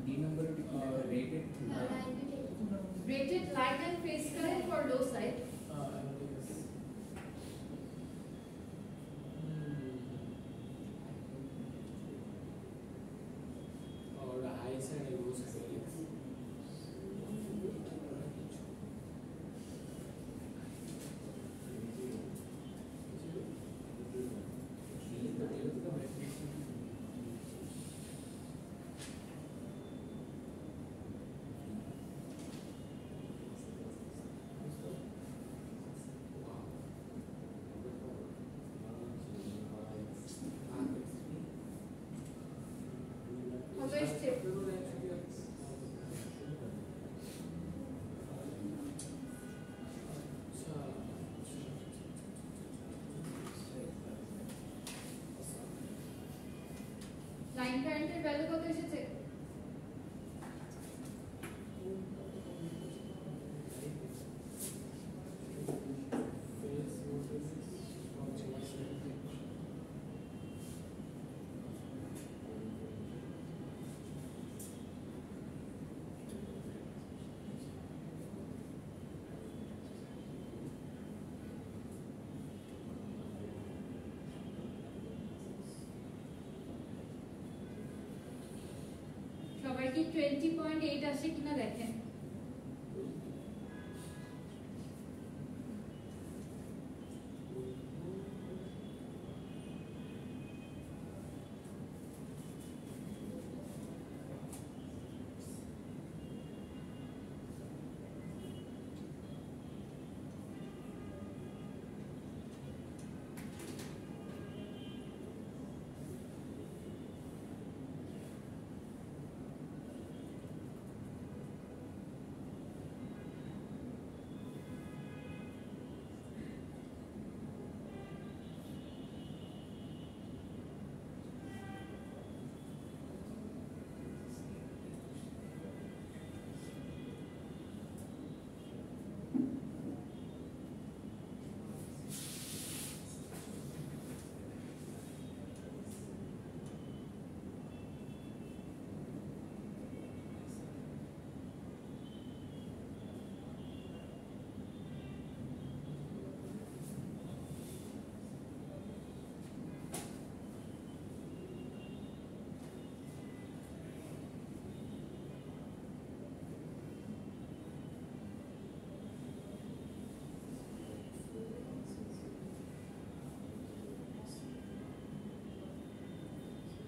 D number rated rated line and phase current for low side. और हाई साइड है लो साइड है কত এসছে? লাইন কারেন্টের ভ্যালু কত এসেছে? সবার কি 20.8 আসে কিনা দেখেন।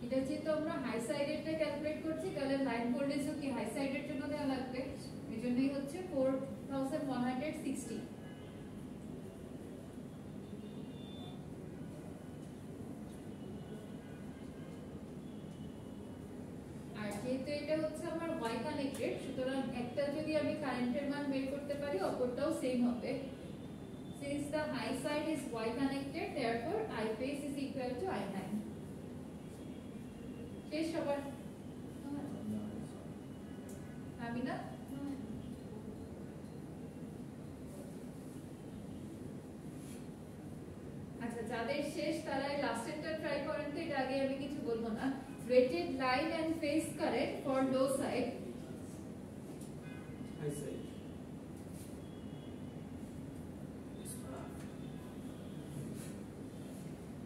এটা যেহেতু আমরা হাই সাইডেরটা ক্যালকুলেট করছি তাহলে লাইন ভোল্টেজও কি হাই সাইডের জন্য দেওয়া লাগবে, এজন্যই হচ্ছে 4160। আর যেহেতু এটা হচ্ছে আমার ওয়াই কানেক্টেড, সুতরাং একটা যদি আমি কারেন্টের মান বের করতে পারি অপরটাও সেম হবে। Since the high side is Y connected, therefore I phase is equal to I line. শেষ সবার? আমি না? আচ্ছা, যাদের শেষ তারাই লাস্টেরটা ট্রাই করেন তো, এটা আগে আমি কিছু বলবো না। Rated line and phase current for low side. High side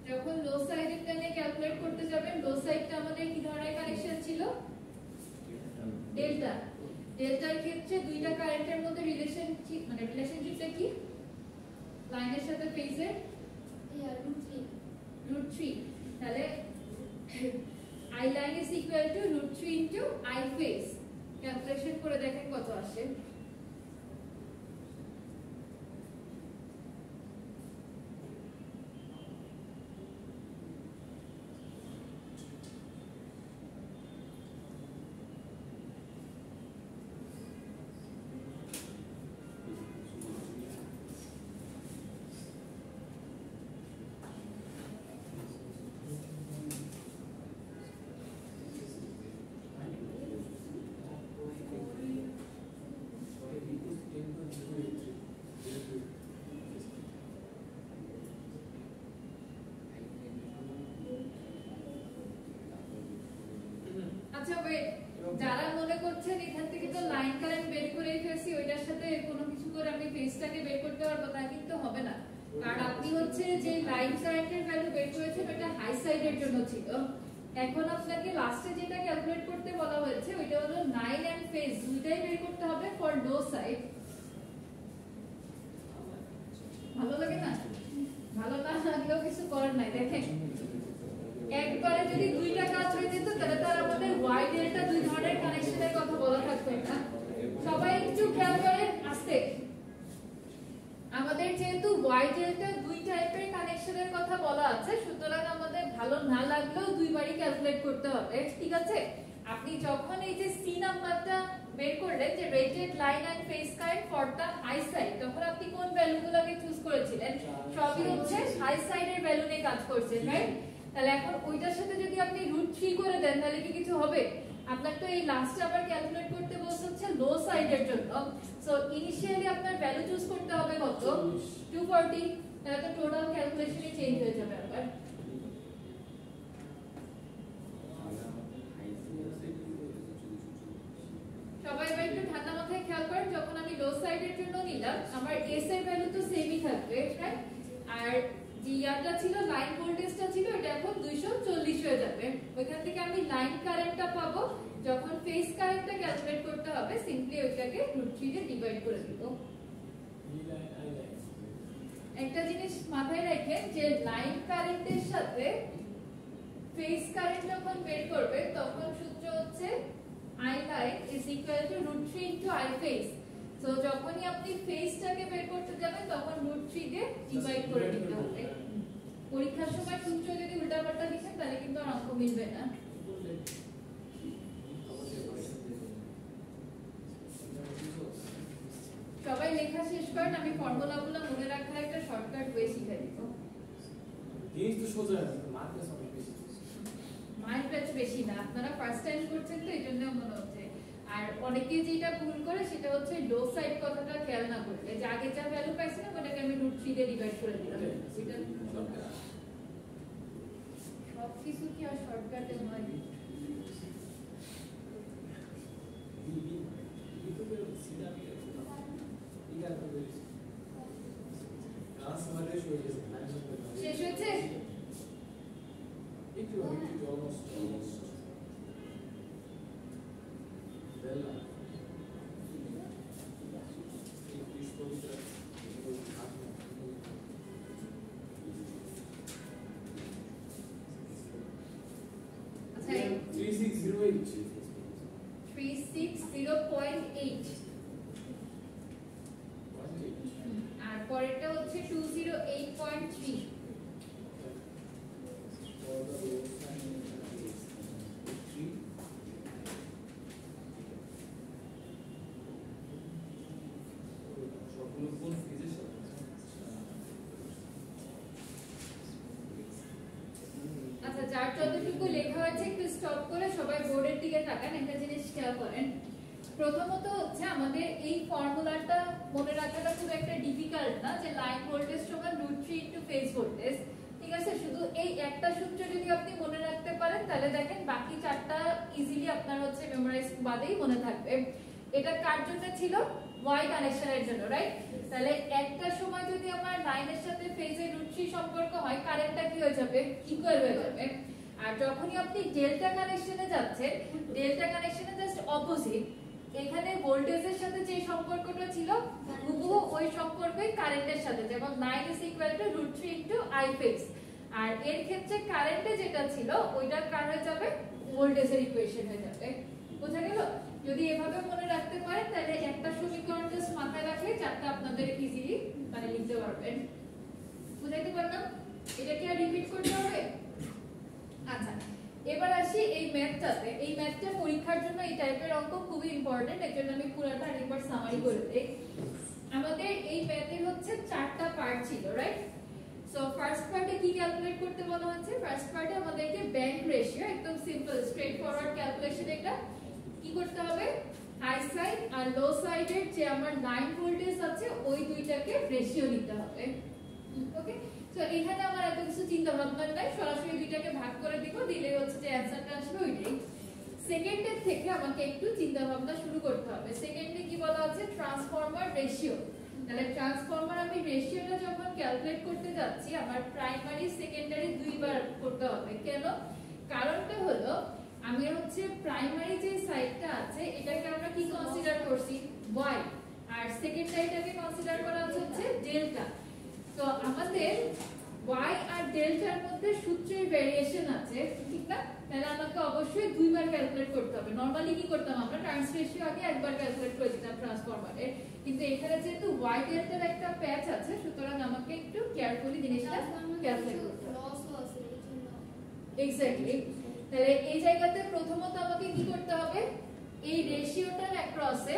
যখন লো সাইডেরটা নিয়ে ক্যালকুলেট করতে যাবেন, লো সাইডটা আমাদের কি ধরনের কানেকশন ছিল? ডেল্টা। ডেল্টার ক্ষেত্রে দুইটা কারেন্টের মধ্যে রিলেশনশিপ, মানে রিলেশনশিপটা কি? লাইনের সাথে ফেজের √3। তাহলে I line is equal to √3 into I phase। Calculation করে দেখেন কত আসে। আচ্ছা ওয়েট, যারা মনে করছেন এখান থেকে তো লাইন কারেন্ট বের করেই ফেলছি, ওইটার সাথে কোনো কিছু করে আমি ফেজটাকে বের করতে পারবো তা কিন্তু হবে না, কারণ আপনি হচ্ছে যে লাইন কারেন্টের ভ্যালু বের করেছেন ওটা হাই সাইডের জন্য ছিল। এখন আপনাকে লাস্টে যেটা ক্যালকুলেট করতে বলা হয়েছে ওইটা হলো লাইন এন্ড ফেজ দুইটাই বের করতে হবে ফর লো সাইড। ভালো লাগে না? ভালো না লাগলেও কিছু করার নাই। দেখেন একবারে যদি দুইটা কাজ হয়ে যেত তাহলে তার আমাদের ওয়াই ডেল্টা দুই ধরনের কানেকশনের কথা বলা থাকতো না। সবাই একটু খেয়াল করেন আস্তে। আমাদের যেহেতু ওয়াই ডেল্টা দুই টাইপের কানেকশনের কথা বলা আছে, সুতরাং আমাদের ভালো না লাগলেও দুইবারই ক্যালকুলেট করতে হবে, ঠিক আছে? আপনি যখন এই যে সি নাম্বারটা বের করলেন যে rated line and phase current for the high side, তখন আপনি কোন ভ্যালুগুলোকে চুজ করেছিলেন? সবই হচ্ছে হাই সাইডের ভ্যালু নিয়ে কাজ করছেন, রাইট? তাহলে এখন ওইটার সাথে যদি আপনি √3 করে দেন তাহলে কি কিছু হবে? আপনার তো এই লাস্টে আবার ক্যালকুলেট করতে বলছে হচ্ছে লো সাইডের জন্য। সো ইনিশিয়ালি আপনার ভ্যালু চুজ করতে হবে কত? 240। তাহলে তো টোটাল ক্যালকুলেশনই চেঞ্জ হয়ে যাবে আবার। সবাই এবার একটু ঠান্ডা মাথায় খেয়াল করেন, যখন আমি লো সাইডের জন্য নিলাম আমার এস এর ভ্যালু তো সেমই থাকবে, রাইট? আর যে ইয়ারটা ছিল লাইন ভোল্টেজটা ছিল এটা এখন 240 হয়ে যাবে। ওইখান থেকে আমি লাইন কারেন্টটা পাবো, যখন ফেজ কারেন্টটা ক্যালকুলেট করতে হবে সিম্পলি ওইটাকে √3 দিয়ে ডিভাইড করে দিব। একটা জিনিস মাথায় রাখেন যে লাইন কারেন্টের সাথে ফেজ কারেন্ট যখন বের করবে তখন সূত্র হচ্ছে I line is equal to √3 into I phase. So যখনই আপনি ফেজটাকে বের করতে যাবেন তখন √3 দিয়ে ডিভাইড করে দিতে হবে। পরীক্ষার সময় সূত্র যদি উল্টাপাল্টা লিখেন তাহলে কিন্তু আর অঙ্ক মিলবে না। সবাই লেখা শেষ করেন, আমি ফর্মুলাগুলো মনে রাখার একটা শর্টকাট ওয়ে শিখিয়ে দিব। জিনিস তো সোজা, মার্কেস অনেক বেশি। মার্কেস বেশি না, আপনারা ফার্স্ট টাইম করছেন তো এইজন্য মনে হচ্ছে। আর অনেকে যেটা ভুল করে সেটা হচ্ছে লো সাইড কথাটা খেয়াল না করলে, যে আগে যা ভ্যালু পাইছিলাম ওটাকে আমি √3 দিয়ে ডিভাইড করে দিলাম। এটা সবকিছু কি আর শর্টকাটে হয়? শেষ হয়েছে? আচ্ছা 360.8 আর পরেরটা হচ্ছে 208.3। আচ্ছা যার যতটুকু লেখা হয়েছে একটু স্টপ করে সবাই বোর্ডের দিকে তাকান, একটা জিনিস খেয়াল করেন। প্রথমত হচ্ছে আমাদের এই ফর্মুলাটা মনে রাখাটা খুব একটা ডিফিকাল্ট না, যে লাইন ভোল্টেজ সমান √3 ইনটু ফেজ ভোল্টেজ, ঠিক আছে? শুধু এই একটা সূত্র যদি আপনি মনে রাখতে পারেন তাহলে দেখেন বাকি চারটা ইজিলি আপনার হচ্ছে মেমোরাইজ বাদেই মনে থাকবে। এটা কার জন্য ছিল? ওয়াই কানেকশনের জন্য, রাইট? তাহলে একটা সময় যদি আমার লাইনের সাথে ফেজের √3 সম্পর্ক হয় কারেন্টটা কি হয়ে যাবে? ইকুয়াল হয়ে যাবে। আর যখনই আপনি ডেল্টা কানেকশনে যাচ্ছেন, ডেল্টা কানেকশনে জাস্ট অপোজিট, এখানে ভোল্টেজের সাথে যে সম্পর্কটা ছিল হুবহু ওই সম্পর্কই কারেন্টের সাথে, যেমন line is equal to √3 into I phase। আর এর ক্ষেত্রে কারেন্টে যেটা ছিল ওইটা কার হয়ে যাবে? ভোল্টেজের ইকুয়েশন হয়ে যাবে। বোঝা গেল? যদি এভাবে মনে রাখতে পারেন তাহলে একটা সমীকরণ জাস্ট মাথায় রাখলে চারটা আপনাদের ইজিলি মানে লিখতে পারবেন। বুঝাইতে পারলাম? এটা কি আর রিপিট করতে হবে? আচ্ছা এবার আসি এই ম্যাথটাতে। এই ম্যাথটা পরীক্ষার জন্য এই টাইপের অঙ্ক খুবই ইম্পর্টেন্ট, এর জন্য আমি পুরোটা আরেকবার সামারি করে দেই। আমাদের এই ম্যাথের হচ্ছে চারটা পার্ট ছিল, রাইট? সো ফার্স্ট পার্টে কি ক্যালকুলেট করতে বলা হচ্ছে? ফার্স্ট পার্টে আমাদেরকে ব্যাংক রেশিও, একদম সিম্পল স্ট্রেট ফরওয়ার্ড ক্যালকুলেশন। এটা কি করতে হবে? হাই সাইড আর লো সাইডের যে আমার লাইন ভোল্টেজ আছে ওই দুইটাকে রেশিও নিতে হবে। ওকে, তো এখানে আমার এত কিছু চিন্তা ভাবনা নাই, সরাসরি দুইটাকে ভাগ করে দিব, দিলে হচ্ছে যে অ্যানসারটা আসবে ওইটাই। সেকেন্ডের থেকে আমাকে একটু চিন্তা ভাবনা শুরু করতে হবে। সেকেন্ডে কি বলা আছে, ট্রান্সফরমার রেশিও। তাহলে ট্রান্সফরমার আমি রেশিওটা যখন ক্যালকুলেট করতে যাচ্ছি আমার প্রাইমারি সেকেন্ডারি দুইবার করতে হবে। কেন? কারণটা হলো আমি হচ্ছে প্রাইমারি যে সাইডটা আছে এটাকে আমরা কি কনসিডার করছি, y, আর সেকেন্ডারিটাকে কনসিডার করা হচ্ছে ডেল্টা। তো আমাদের y আর ডেল্টার মধ্যে সূত্রের ভেরিয়েশন আছে, ঠিক না? তাহলে আমাকে অবশ্যই দুইবার ক্যালকুলেট করতে হবে। নরমালি কি করতাম আমরা, ট্রান্স রেশিও আগে একবার ক্যালকুলেট করে দিতাম ট্রান্সফরমারে, কিন্তু এখানে যেহেতু y ডেল্টার একটা প্যাচ আছে সুতরাং আমাকে একটু কেয়ারফুলি জিনিসটা ক্যালকুলেট করতে হবে। এক্স্যাক্টলি। তাহলে এই জায়গাতে প্রথমত আমাকে কি করতে হবে, এই রেশিওটার অ্যাক্রসে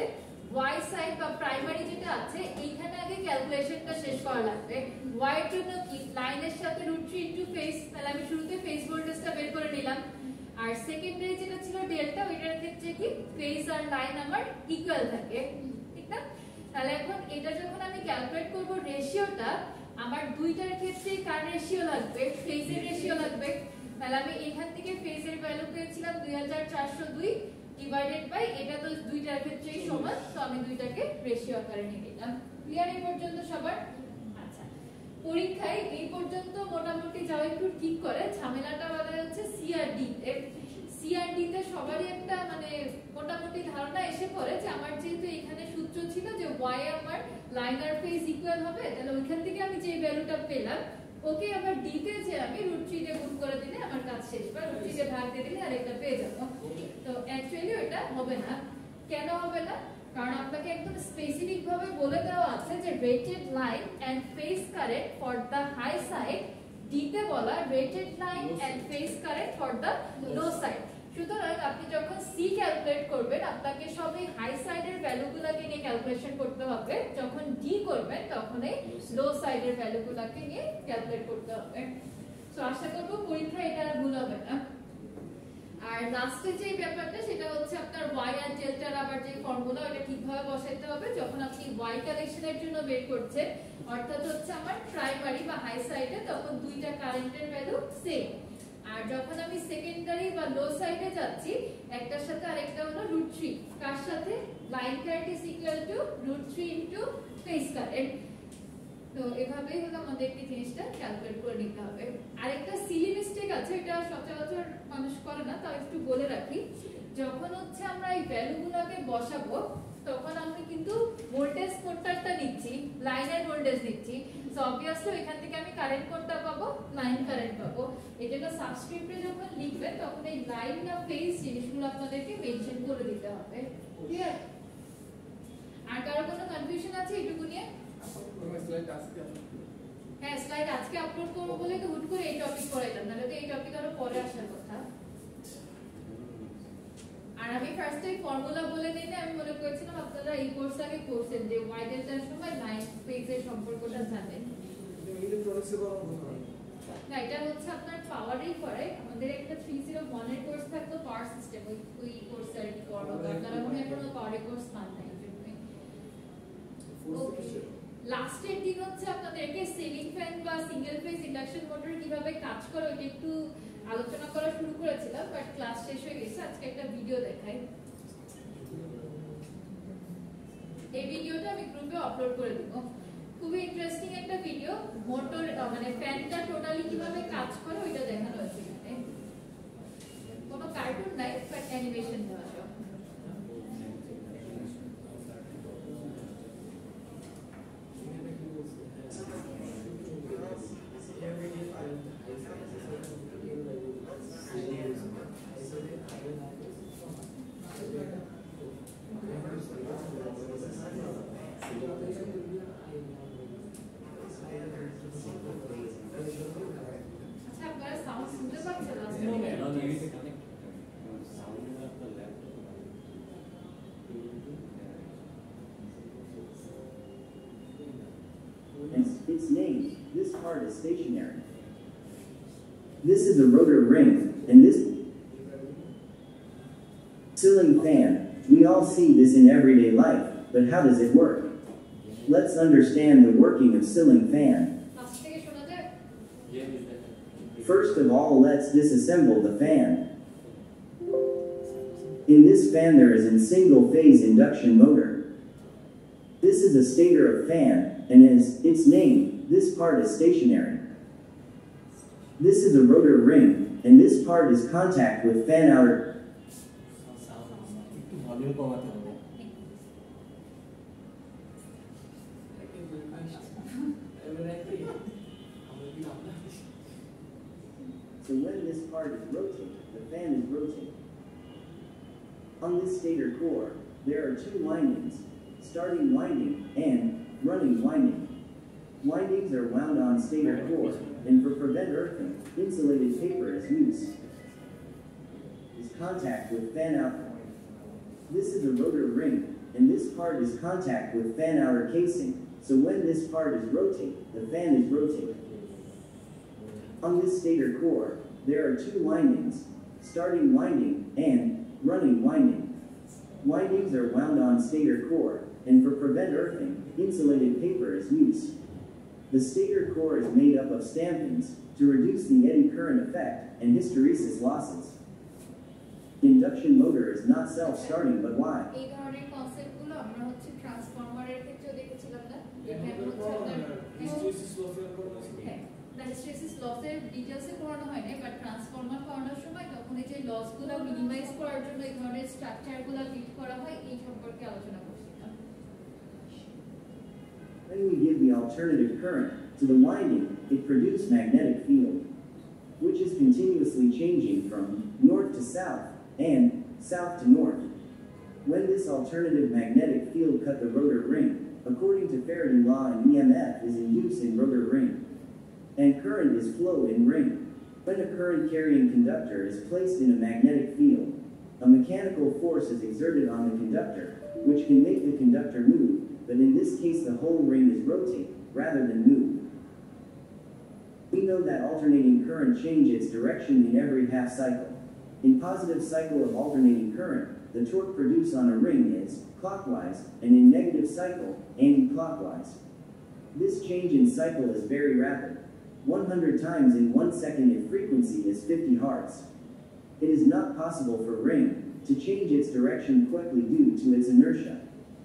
y সাইড বা প্রাইমারি যেটা আছে এইখানে আগে ক্যালকুলেশনটা শেষ করা লাগবে। y এর জন্য কি, লাইনের সাথে √3 ইনটু ফেজ, তাহলে আমি শুরুতে ফেজ ভোল্টেজটা বের করে নিলাম। আর সেকেন্ডারি যেটা ছিল ডেল্টা, ওইটার ক্ষেত্রে কি ফেজ আর লাইন আমার ইকুয়াল থাকে, ঠিক না? তাহলে এখন এটা যখন আমি ক্যালকুলেট করব রেশিওটা, আমার দুইটার ক্ষেত্রে কার রেশিও লাগবে, ফেজের রেশিও লাগবে। তাহলে আমি এখান থেকে ফেজের ভ্যালু পেয়েছিলাম 2402 ডিভাইডেড বাই, এটা তো দুইটার ক্ষেত্রেই সমান, তো আমি দুইটাকে রেশিও আকারে নিয়ে নিলাম। ক্লিয়ার এই পর্যন্ত সবার? আচ্ছা, পরীক্ষায় এই পর্যন্ত মোটামুটি যাও একটু ঠিক করে, ঝামেলাটা বলা হচ্ছে সিআরডি তে। সিআরডি তে সবারই একটা মানে মোটামুটি ধারণা এসে পড়ে যে আমার যেহেতু এখানে সূত্র ছিল যে y আমার লাইন আর ফেজ ইকুয়াল হবে, তাহলে ওইখান থেকে আমি যে ভ্যালুটা পেলাম ওকে আবার d তে যে আমি √3 দিয়ে গুণ করে দিলে আমার কাজ শেষ, বা √3 দিয়ে ভাগ দিয়ে দিলে আরেকটা পেয়ে যাব। তো অ্যাকচুয়ালি এটা হবে না। কেন হবে না? কারণ আপনাকে একদম স্পেসিফিক ভাবে বলে দেওয়া আছে যে rated line and phase current for the high side, d তে বলা rated line and phase current for the low side. সুতরাং আপনি যখন সি ক্যালকুলেট করবেন আপনাকে সব এই হাই সাইডের ভ্যালুগুলোকে নিয়ে ক্যালকুলেশন করতে হবে, যখন ডি করবেন তখন এই লো সাইডের ভ্যালুগুলোকে নিয়ে ক্যালকুলেট করতে হবে। সো আশা করব পরীক্ষা এটা আর ভুল হবে না। আর লাস্টে যে ব্যাপারটা সেটা হচ্ছে আপনার y আর ডেল্টার আবার যে ফর্মুলা ওটা ঠিকভাবে বসাইতে হবে যখন আপনি y কালেকশনের জন্য বের করছেন, অর্থাৎ হচ্ছে আমার প্রাইমারি বা হাই সাইডে তখন দুইটা কারেন্টের ভ্যালু সেম, আর যখন আমি সেকেন্ডারি বা লো সাইডে যাচ্ছি একটার সাথে আরেকটা হলো √3, কার সাথে, line current is equal to √3 into phase current. তো এভাবেই হলো আমাদেরকে জিনিসটা ক্যালকুলেট করে নিতে হবে। আরেকটা সিলি মিস্টেক আছে, এটা সচরাচর মানুষ করে না, তাও একটু বলে রাখি। যখন হচ্ছে আমরা এই ভ্যালুগুলোকে বসাবো তখন আমি কিন্তু ভোল্টেজ কোডটা নিচ্ছি, লাইনের ভোল্টেজ নিচ্ছি, সো অবভিয়াসলি এখান থেকে আমি কারেন্ট কোডটা পাবো, লাইন কারেন্ট পাবো। এজন্য সাবস্ক্রিপ্টে যখন লিখবেন তখন এই লাইন না ফেজ জিনিসগুলো আপনাদেরকে মেনশন করে দিতে হবে। ক্লিয়ার? আর কারো কোনো কনফিউশন আছে এটুকু নিয়ে? হ্যাঁ, স্লাইড আজকে আপলোড করবো বলে তো হুট করে এই টপিক পড়াইলাম, নাহলে তো এই টপিক আরো পরে আসার কথা। আর আমি ফার্স্টে ফর্মুলা বলে দিতে আমি মনে করেছিলাম আপনারা এই কোর্স আগে করছেন যে y ডেল্টার সময় লাইন ফেজের সম্পর্কটা জানেন। না, এটা হচ্ছে আপনার পাওয়ারই করে। আমাদের একটা 301 এর কোর্স থাকতো পাওয়ার সিস্টেম, ওই কোর্স আর কি করবো, আপনারা মনে এখনো পাওয়ারের কোর্স পান নাই। লাস্টের দিন হচ্ছে আপনাদেরকে সিলিং ফ্যান বা সিঙ্গেল ফেজ ইন্ডাকশন মোটর কিভাবে কাজ করে ওইটা একটু আলোচনা করা শুরু করেছিলাম, বাট ক্লাস শেষ হয়ে গেছে। আজকে একটা ভিডিও দেখাই, এই ভিডিওটা আমি গ্রুপে আপলোড করে দিব। খুবই ইন্টারেস্টিং একটা ভিডিও, মোটর মানে ফ্যানটা টোটালি কিভাবে কাজ করে ওইটা দেখানো হয়েছে। এখানে কোনো কার্টুন নাই, বাট অ্যানিমেশন দেওয়া সব। Its name, this part is stationary. This is a rotor ring, and this ceiling fan. We all see this in everyday life, but how does it work? Let's understand the working of ceiling fan. First of all, let's disassemble the fan. In this fan there is a single-phase induction motor. This is a stator of fan, and as its name, this part is stationary. This is a rotor ring, and this part is contact with fan outer. একটু volume কমাতে হবে। So when this part is rotated, the fan is rotated. On this stator core, there are two windings, starting winding and running winding. Windings are wound on stator core, and for prevent earthing, insulated paper is used. Is contact with fan out. This is a rotor ring, and this part is contact with fan outer casing, so when this part is rotated, the fan is rotated. On this stator core, there are two windings, starting winding and running winding. Windings are wound on stator core, and for prevent earthing, insulated paper is used. The stator core is made up of stampings to reduce the eddy current effect and hysteresis losses. Induction motor is not self-starting, but why? এই ধরনের কনসেপ্টগুলো আমরা হচ্ছে ট্রান্সফরমারের ক্ষেত্রেও দেখেছিলাম না এখানে হচ্ছে আপনার হিস্টেরিসিস লসের পড়ানো ছিল। হ্যাঁ হিস্টেরিসিস লসের ডিটেইলসে পড়ানো হয় না বাট ট্রান্সফরমার পড়ানোর সময় তখন এই যে লসগুলো মিনিমাইজ করার জন্য এই ধরনের স্ট্রাকচারগুলো বিল্ড করা হয় এই সম্পর্কে আলোচনা করছিলাম। When we give the alternative current to the winding, it produces magnetic field, which is continuously changing from north to south and south to north. When this alternative magnetic field cut the rotor ring, according to Faraday law, an EMF is induced in rotor ring, and current is flow in ring. When a current-carrying conductor is placed in a magnetic field, a mechanical force is exerted on the conductor, which can make the conductor move, but in this case the whole ring is rotate rather than move. We know that alternating current changes its direction in every half cycle. In positive cycle of alternating current, the torque produced on a ring is clockwise, and in negative cycle, anti-clockwise. This change in cycle is very rapid, 100 times in 1 second if frequency is 50 Hz. It is not possible for ring to change its direction quickly due to its inertia.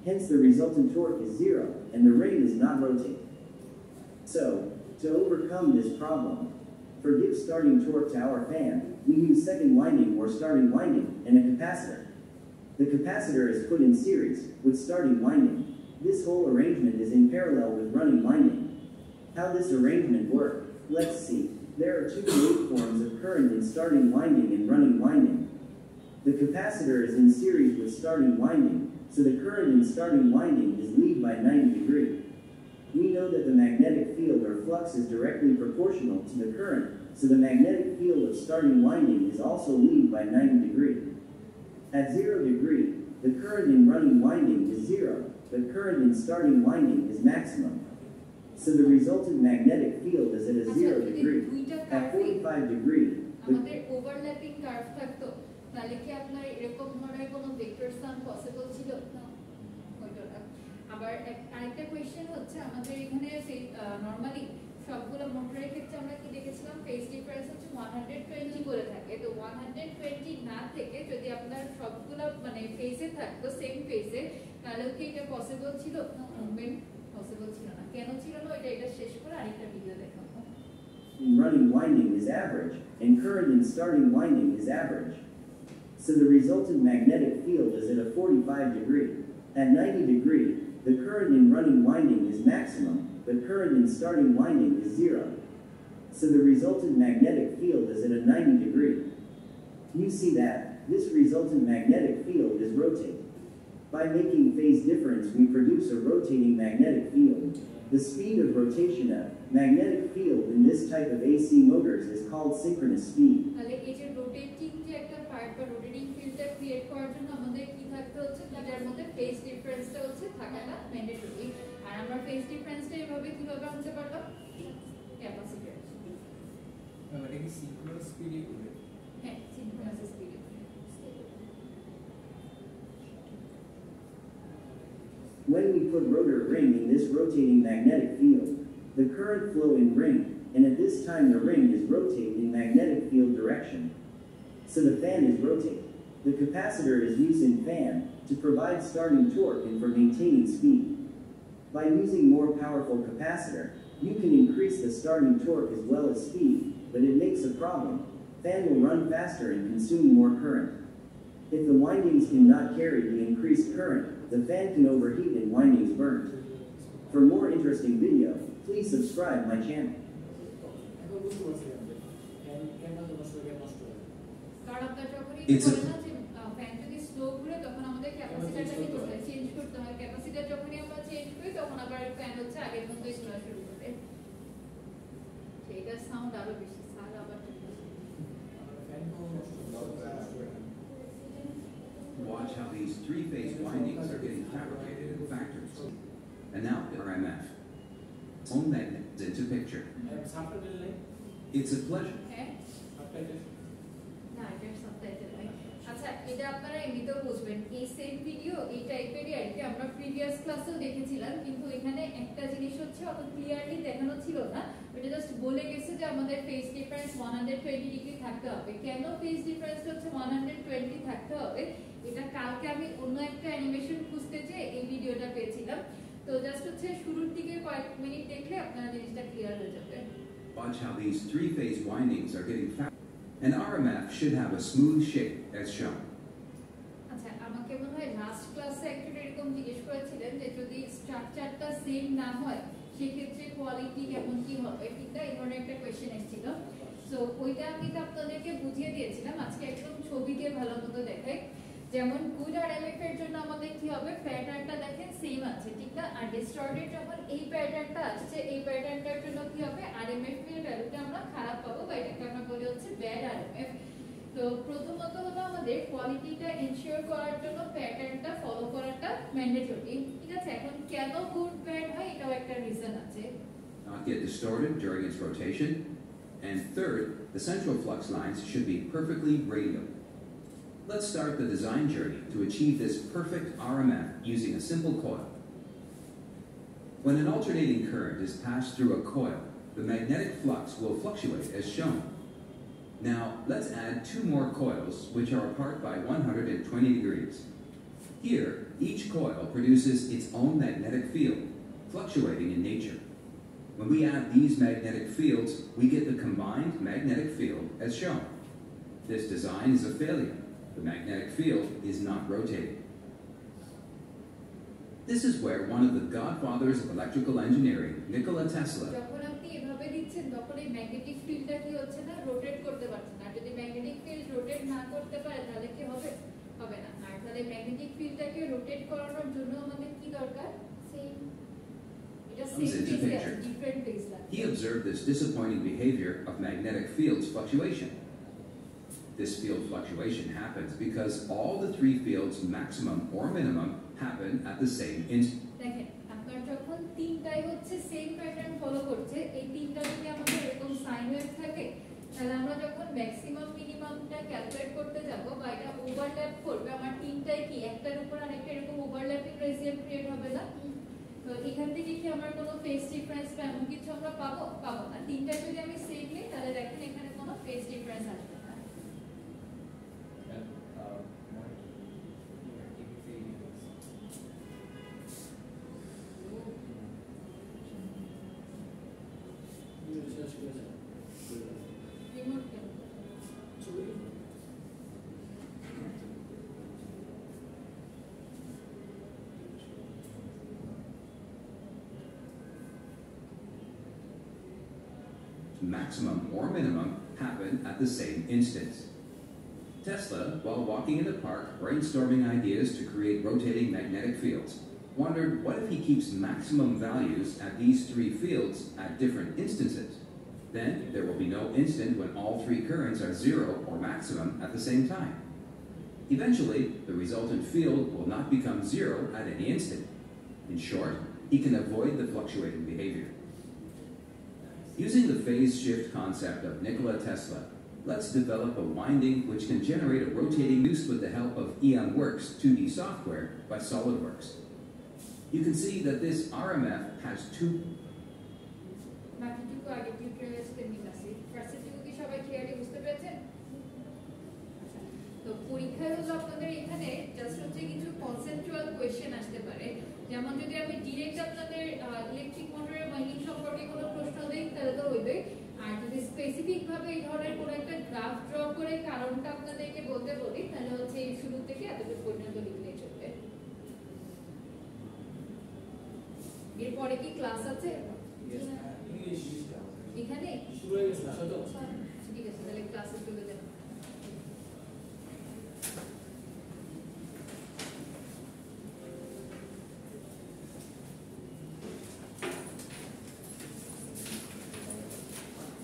Hence the resultant torque is zero, and the ring is not rotated. So, to overcome this problem, for give starting torque to our fan, we use second winding or starting winding and a capacitor. The capacitor is put in series with starting winding. This whole arrangement is in parallel with running winding. How this arrangement works, let's see. There are two waveforms of current in starting winding and running winding. The capacitor is in series with starting winding, so the current in starting winding is lead by 90 degrees. We know that the magnetic field or flux is directly proportional to the current, so the magnetic field of starting winding is also lead by 90 degrees. At 0 degree, the current in running winding is 0, but current in starting winding is maximum. So the resultant magnetic field is at a 0 degree. At 45 degree, আমাদের overlapping curve থাকতো তাহলে কি আপনার এরকম ধরনের কোনো vector সাম possible ছিল না হয়তো না আবার আরেকটা কোশ্চেন হচ্ছে আমাদের এখানে নরমালি সবগুলো মোটরের ক্ষেত্রে আমরা কি দেখেছিলাম ফেজ ডিফারেন্স হচ্ছে 120 করে থাকে তো 120 না থেকে যদি আপনার সবগুলো মানে ফেজে থাকতো সেম ফেজে তাহলে কি এটা পসিবল ছিল না মুভমেন্ট পসিবল ছিল না কেন ছিল না এটা শেষ করে আরেকটা ভিডিও দেখাবো in running winding is average, and current in starting winding is average. So the resultant magnetic field is at a 45 degree. At 90 degree, the current in running winding is maximum, but current in starting winding is 0. So the resultant magnetic field is at a 90 degree. You see that this resultant magnetic field is rotating. By making phase difference, we produce a rotating magnetic field. The speed of rotation of magnetic field in this type of AC motors is called synchronous speed. তাহলে এই যে rotating যে একটা part বা rotating ফিল্ডটা create করার জন্য আমাদের কি থাকতে হচ্ছে দুটার মধ্যে ফেজ ডিফারেন্সটা হচ্ছে থাকাটা ম্যান্ডেটরি আর আমরা ফেজ ডিফারেন্সটা এইভাবে কিভাবে আনতে পারলাম ক্যাপাসিটর এটা কি সিঙ্ক্রোনাস স্পিডে করে হ্যাঁ সিঙ্ক্রোনাস স্পিডে When we put rotor ring in this rotating magnetic field, the current flow in ring, and at this time the ring is rotating in magnetic field direction. So the fan is rotating. The capacitor is used in fan to provide starting torque and for maintaining speed. By using more powerful capacitor, you can increase the starting torque as well as speed, but it makes a problem. Fan will run faster and consume more current. If the windings cannot carry the increased current, the fan can overheat and windings burn. For more interesting video, please subscribe my channel. এখন বুঝতে পারছি আমি কেন নষ্ট হয়ে নষ্ট হয় কারণ আপনার যখনই It's a- বলে না যে ফ্যান যদি স্লো ঘুরে তখন আমাদের ক্যাপাসিটারটাকে টোটাল চেঞ্জ করতে হয় ক্যাপাসিটার যখনই আমরা চেঞ্জ করি তখন আবার ফ্যান হচ্ছে আগের মতোই চলা শুরু করে এটার সাউন্ড আরো বেশি সাল আবার ফ্যান কোন নষ্ট হয় Watch how these three-phase windings are getting fabricated in factories. And now RMF. Home magnets into picture. Subtitle নাই It's a pleasure. হ্যাঁ সাবটাইটেল না এটার সাবটাইটেল নাই আচ্ছা এটা আপনারা এমনিতেও বুঝবেন এই সেম ভিডিও এই টাইপেরই আর কি আমরা প্রিভিয়াস ক্লাসেও দেখেছিলাম কিন্তু এখানে একটা জিনিস হচ্ছে অত ক্লিয়ারলি দেখানো ছিল না এটা জাস্ট বলে গেছে যে আমাদের ফেজ ডিফারেন্স 120 ডিগ্রি থাকতে হবে কেন ফেজ ডিফারেন্স হচ্ছে 120 থাকতে হবে এটা কালকে আমি অন্য একটা অ্যানিমেশন খুঁজতে যে এই ভিডিওটা পেয়েছিলাম তো জাস্ট হচ্ছে শুরুর দিকে কয়েক মিনিট দেখলে আপনারা জিনিসটা ক্লিয়ার হয়ে যাবে Watch how these three-phase windings are getting fabricated. An RMF should have a smooth shape as shown. আচ্ছা আমাকে মনে হয় লাস্ট ক্লাসে একটু এরকম জিজ্ঞেস করেছিলেন যে যদি স্ট্রাকচারটা সেম না হয় সেক্ষেত্রে কোয়ালিটি কেমন কি হবে ঠিক না এই ধরনের একটা কোয়েশ্চেন এসেছিল সো ওইটা আমি তো আপনাদেরকে বুঝিয়ে দিয়েছিলাম আজকে একদম ছবি দিয়ে ভালো মতো দেখাই যেমন গুড আরএমএফ এর জন্য আমাদের কি হবে প্যাটার্নটা দেখেন সেম আছে ঠিক না আর ডিস্টর্টেড যখন এই প্যাটার্নটা আসছে এই প্যাটার্নটার জন্য কি হবে আরএমএফ এর ভ্যালুটা আমরা খারাপ পাবো বা এটাকে আমরা বলি হচ্ছে ব্যাড আরএমএফ তো প্রথমত হলো আমাদের কোয়ালিটিটা এনশিওর করার জন্য প্যাটার্নটা ফলো করাটা ম্যান্ডেটরি ঠিক আছে এখন কেন গুড ব্যাড হয় এটাও একটা রিজন আছে Not get distorted during its rotation. And third, the central flux lines should be perfectly radial. Let's start the design journey to achieve this perfect RMF using a simple coil. When an alternating current is passed through a coil, the magnetic flux will fluctuate as shown. Now, let's add two more coils which are apart by 120 degrees. Here, each coil produces its own magnetic field, fluctuating in nature. When we add these magnetic fields, we get the combined magnetic field as shown. This design is a failure. The magnetic field is not rotating. This is where one of the godfathers of electrical engineering, Nikola Tesla, যখন আপনি এভাবে দিচ্ছেন তখন এই magnetic ফিল্ডটা কি হচ্ছে না রোটেট করতে পারছে না যদি ম্যাগনেটিক ফিল্ড রোটেট না করতে পারে তাহলে কি হবে হবে না আর তাহলে ম্যাগনেটিক ফিল্ডটাকে রোটেট করানোর জন্য আমাদের কি দরকার সেম এটা সেম Comes into ফেজে picture. ডিফারেন্ট ফেজ লাগে he observed this disappointing behavior of magnetic field's fluctuation. This field fluctuation happens because all the three fields, maximum or minimum, happen at the same instant. দেখেন আপনার যখন তিনটাই হচ্ছে same pattern follow করছে এই তিনটা যদি আমাদের এরকম সাইন ওয়েভ থাকে তাহলে আমরা যখন ম্যাক্সিমাম মিনিমামটা ক্যালকুলেট করতে যাব বা এটা ওভারল্যাপ করবে আমার তিনটাই কি একটার উপর আরেকটা এরকম ওভারল্যাপিং রেজিয়ন ক্রিয়েট হবে না তো এখান থেকে কি আমার কোনো ফেজ ডিফারেন্স বা এমন কিছু আমরা পাবো না তিনটা যদি আমি সেম নিই তাহলে দেখেন এখানে কোনো ফেজ ডিফারেন্স আসবে না রিমোট কেন Maximum or minimum happen at the same instance. Tesla, while walking in the park brainstorming ideas to create rotating magnetic fields, wondered what if he keeps maximum values at these three fields at different instances? Then there will be no instant when all three currents are zero or maximum at the same time. Eventually, the resultant field will not become zero at any instant. In short, he can avoid the fluctuating behavior. Using the phase shift concept of Nikola Tesla, let's develop a winding which can generate a rotating used with the help of EonWorks 2D software by SolidWorks. You can see that this RMF has two. বাকিটুকু আগে টিউটোরিয়ালে মিল আছে ফার্স্টেটুকু কি সবাই clearly বুঝতে পেরেছেন আচ্ছা তো পরীক্ষায় হলো আপনাদের এখানে জাস্ট হচ্ছে কিছু কনসেপচুয়াল কোয়েশ্চেন আসতে পারে, যেমন যদি আমি ডিরেক্ট আপনাদের ইলেকট্রিক মোটরের ওয়াইন্ডিং সম্পর্কে কোনো প্রশ্ন দেই তাহলে তো হইবে, আর যদি স্পেসিফিক ভাবে এই ধরনের কোনো একটা গ্রাফ ড্র করে কারণটা আপনাদেরকে বলতে বলি তাহলে হচ্ছে এই শুরু থেকে এতটুকু পর্যন্ত লিখলে চলবে। এরপরে কি ক্লাস আছে ইংলিশ এখানে? শুরু হয়ে গেছে আসলে তো ঠিক আছে, তাহলে ক্লাসে চলে যান।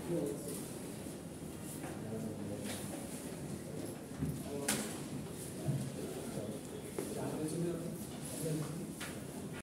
কি হচ্ছে